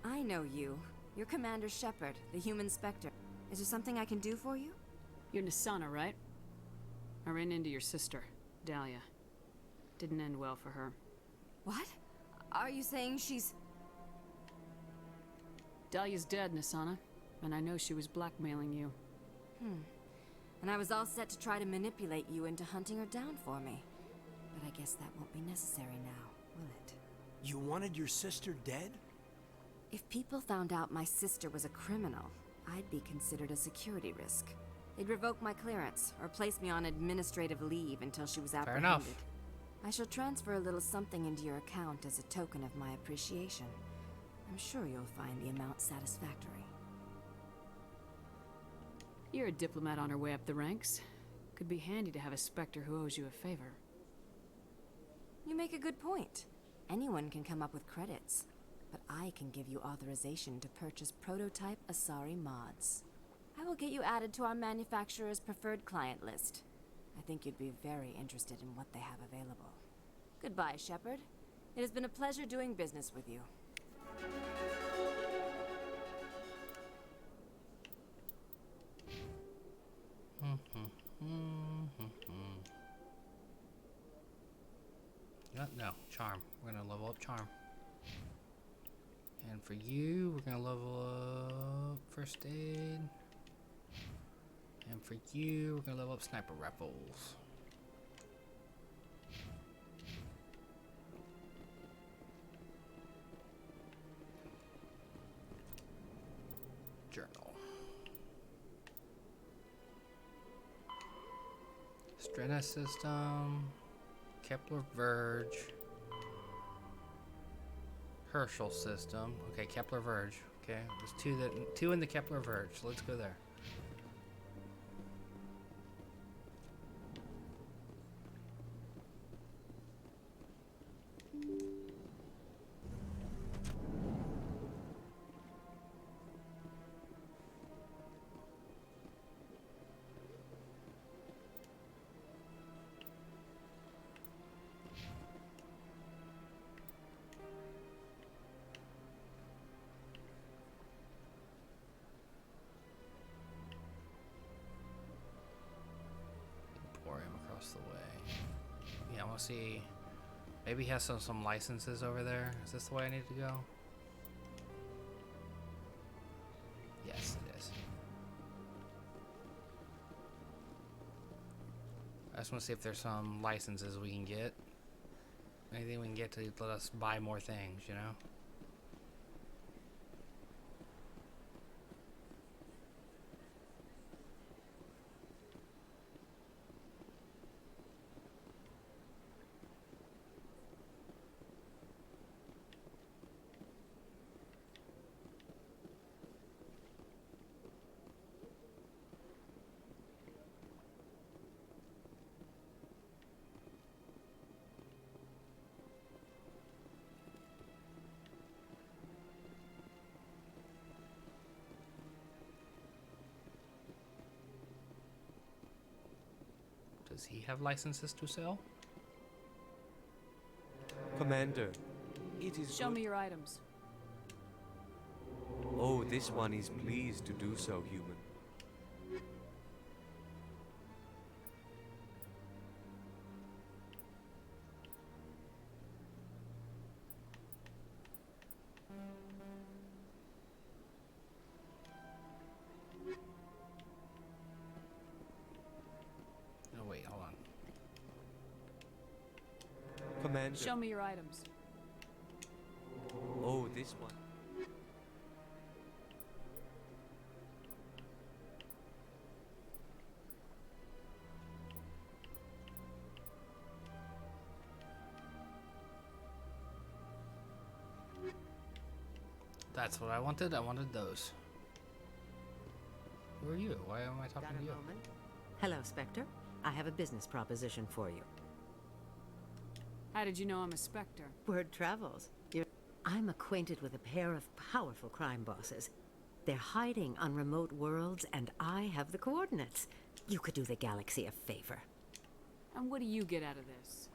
I know you. You're Commander Shepard, the human Spectre. Is there something I can do for you? You're Nisana, right? I ran into your sister, Dahlia. Didn't end well for her. What? Are you saying she's... Dahlia's dead, Nisana, and I know she was blackmailing you. And I was all set to try to manipulate you into hunting her down for me. But I guess that won't be necessary now, will it? You wanted your sister dead? If people found out my sister was a criminal, I'd be considered a security risk. They'd revoke my clearance, or place me on administrative leave until she was apprehended. Fair enough. I shall transfer a little something into your account as a token of my appreciation. I'm sure you'll find the amount satisfactory. You're a diplomat on her way up the ranks. Could be handy to have a Spectre who owes you a favor. You make a good point. Anyone can come up with credits. But I can give you authorization to purchase prototype Asari mods. I will get you added to our manufacturer's preferred client list. I think you'd be very interested in what they have available. Goodbye, Shepard. It has been a pleasure doing business with you. No, charm. We're gonna level up charm. And for you, we're gonna level up first aid. And for you, we're gonna level up sniper rifles. Journal. Strena system. Kepler Verge. Herschel system. Okay, Kepler Verge. Okay, there's two in the Kepler Verge. So let's go there. The way. Yeah, I want to see. Maybe he has some licenses over there. Is this the way I need to go? Yes, it is. I just want to see if there's some licenses we can get. Anything we can get to let us buy more things, you know? Does he have licenses to sell? Commander, it is Show me your items. Oh, this one is pleased to do so, human. No, wait, hold on. Commander. Show me your items. Oh, this one. That's what I wanted. I wanted those. Who are you? Why am I talking to you? Hello, Spectre. I have a business proposition for you. How did you know I'm a Spectre? Word travels. I'm acquainted with a pair of powerful crime bosses. They're hiding on remote worlds, and I have the coordinates. You could do the galaxy a favor. And what do you get out of this?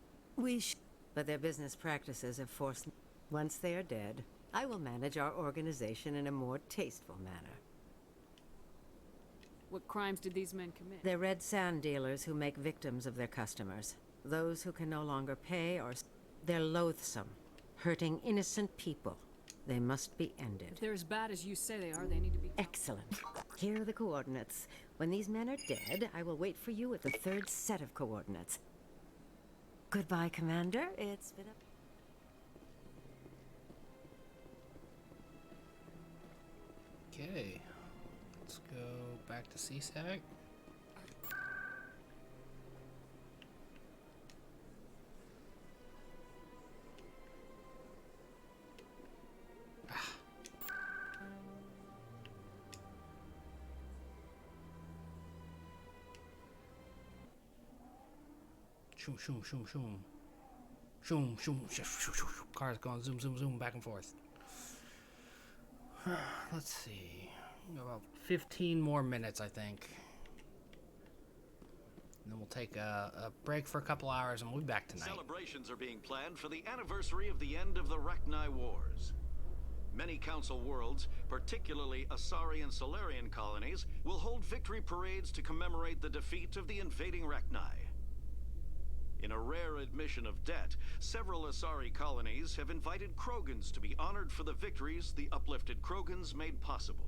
But their business practices have forced... Once they are dead, I will manage our organization in a more tasteful manner. What crimes did these men commit? They're red sand dealers who make victims of their customers. Those who can no longer pay or... They're loathsome, hurting innocent people. They must be ended. If they're as bad as you say they are, they need to be... Excellent. Here are the coordinates. When these men are dead, I will wait for you at the third set of coordinates. Goodbye, Commander. It's been a... Okay. Let's go back to CSAC. Shoom, shoom, shoom, shoom. Shoom, shoom, shoom, shoom, shoom. Cars going zoom, zoom, zoom, back and forth. Let's see. About 15 more minutes, I think. And then we'll take a break for a couple hours and we'll be back tonight. Celebrations are being planned for the anniversary of the end of the Rachni Wars. Many Council worlds, particularly Asari and Solarian colonies, will hold victory parades to commemorate the defeat of the invading Rachni. In a rare admission of debt, several Asari colonies have invited Krogans to be honored for the victories the uplifted Krogans made possible.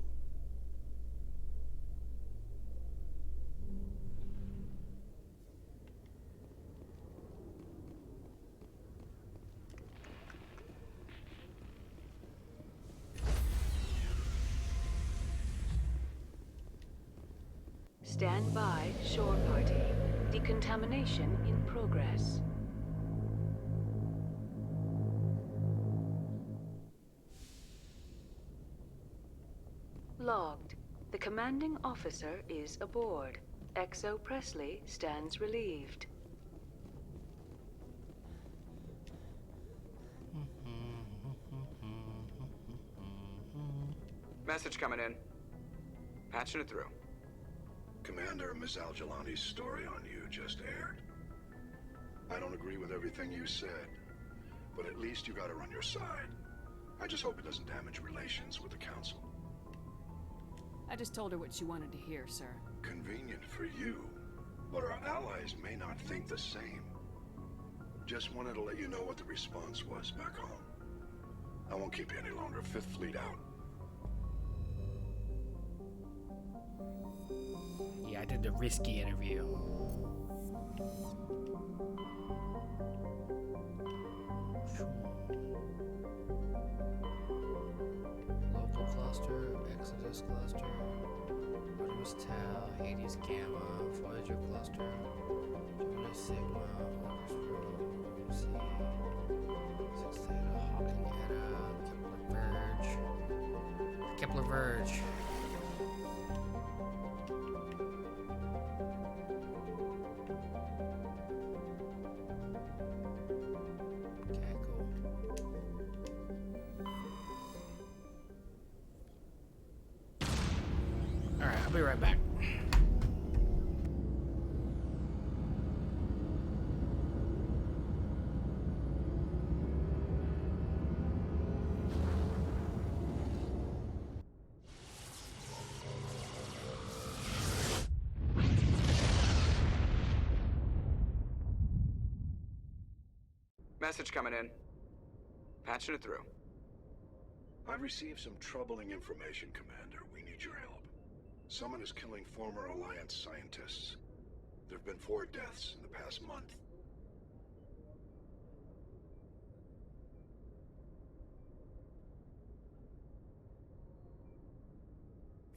Stand by, shore party. Decontamination in progress. Logged. The commanding officer is aboard. XO Presley stands relieved. Message coming in. Patching it through. Commander, Miss Al-Jalani's story on you just aired. I don't agree with everything you said, but at least you got her on your side. I just hope it doesn't damage relations with the Council. I just told her what she wanted to hear, sir. Convenient for you, but our allies may not think the same. Just wanted to let you know what the response was back home. I won't keep you any longer. Fifth Fleet out. Yeah, I did the risky interview. Local cluster, Exodus cluster, Artemis Tau, Hades Gamma, Voyager cluster, Gemini Sigma, Orcus Rho, Six Theta, Hawking Eta, Kepler Verge. I'll be right back. Message coming in. Patching it through. I've received some troubling information, Commander. We need your help. Someone is killing former Alliance scientists. There have been 4 deaths in the past month.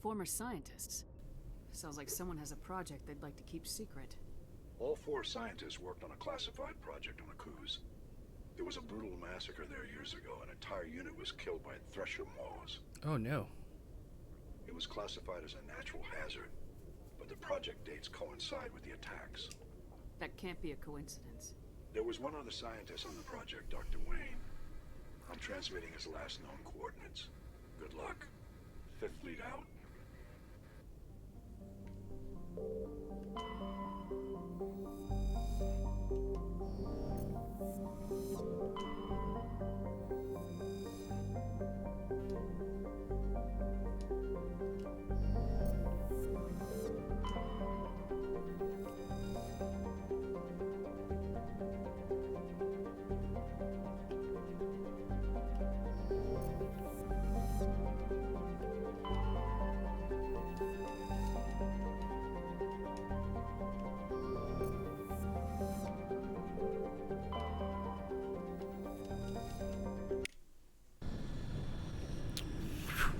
Former scientists? Sounds like someone has a project they'd like to keep secret. All 4 scientists worked on a classified project on Akuz. There was a brutal massacre there years ago. An entire unit was killed by thresher maws. Oh no. It was classified as a natural hazard, but the project dates coincide with the attacks. That can't be a coincidence. There was one other scientist on the project, Dr. Wayne. I'm transmitting his last known coordinates. Good luck. Fifth Fleet out.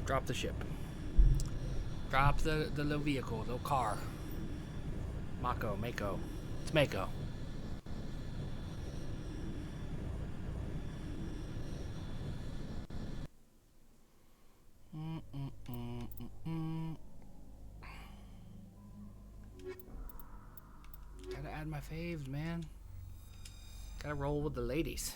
Drop the ship. Drop the little vehicle, little car. Mako. It's Mako. Gotta add my faves, man. Gotta roll with the ladies.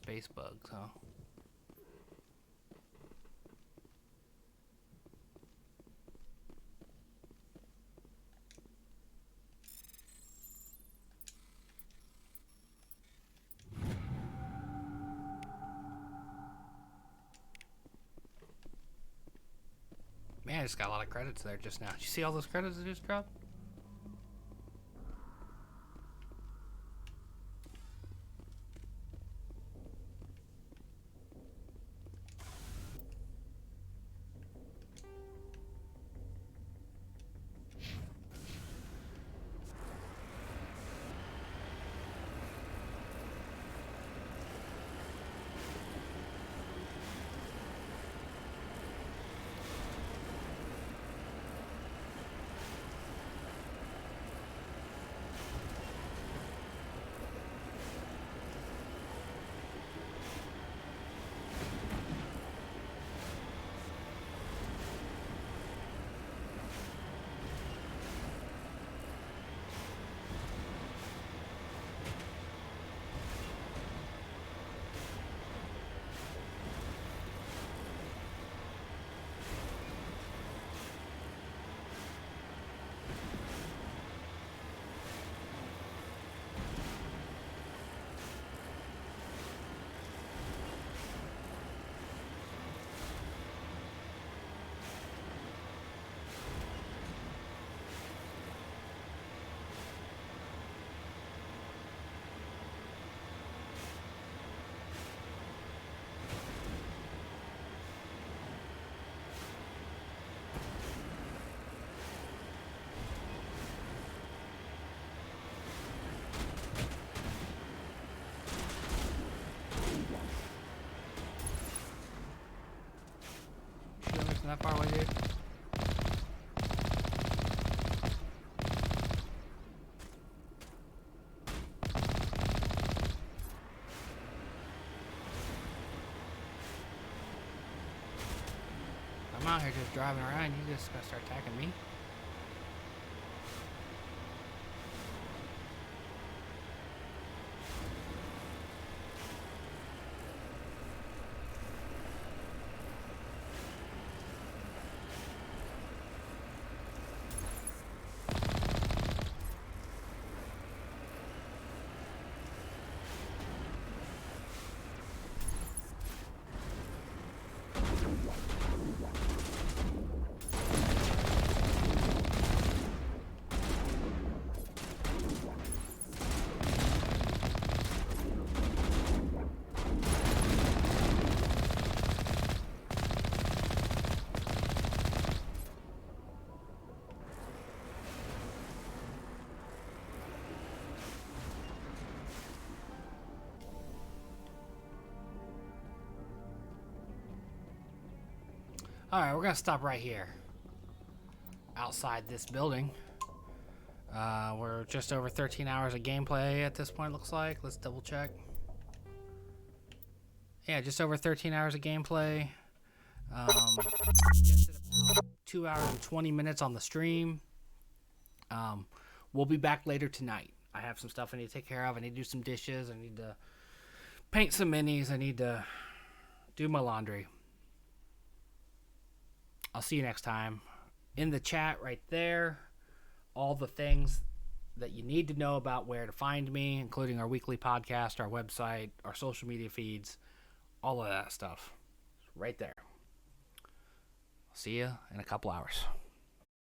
Space bugs, huh? Man, I just got a lot of credits there just now. Did you see all those credits I just dropped? That far away, dude. I'm out here just driving around. You just gotta start attacking me. Alright, we're gonna stop right here. Outside this building. We're just over 13 hours of gameplay at this point, looks like. Let's double check. Yeah, just over 13 hours of gameplay. Just at about 2 hours and 20 minutes on the stream. We'll be back later tonight. I have some stuff I need to take care of. I need to do some dishes. I need to paint some minis. I need to do my laundry. I'll see you next time. In the chat right there, all the things that you need to know about where to find me, including our weekly podcast, our website, our social media feeds, all of that stuff. Right there. I'll see you in a couple hours.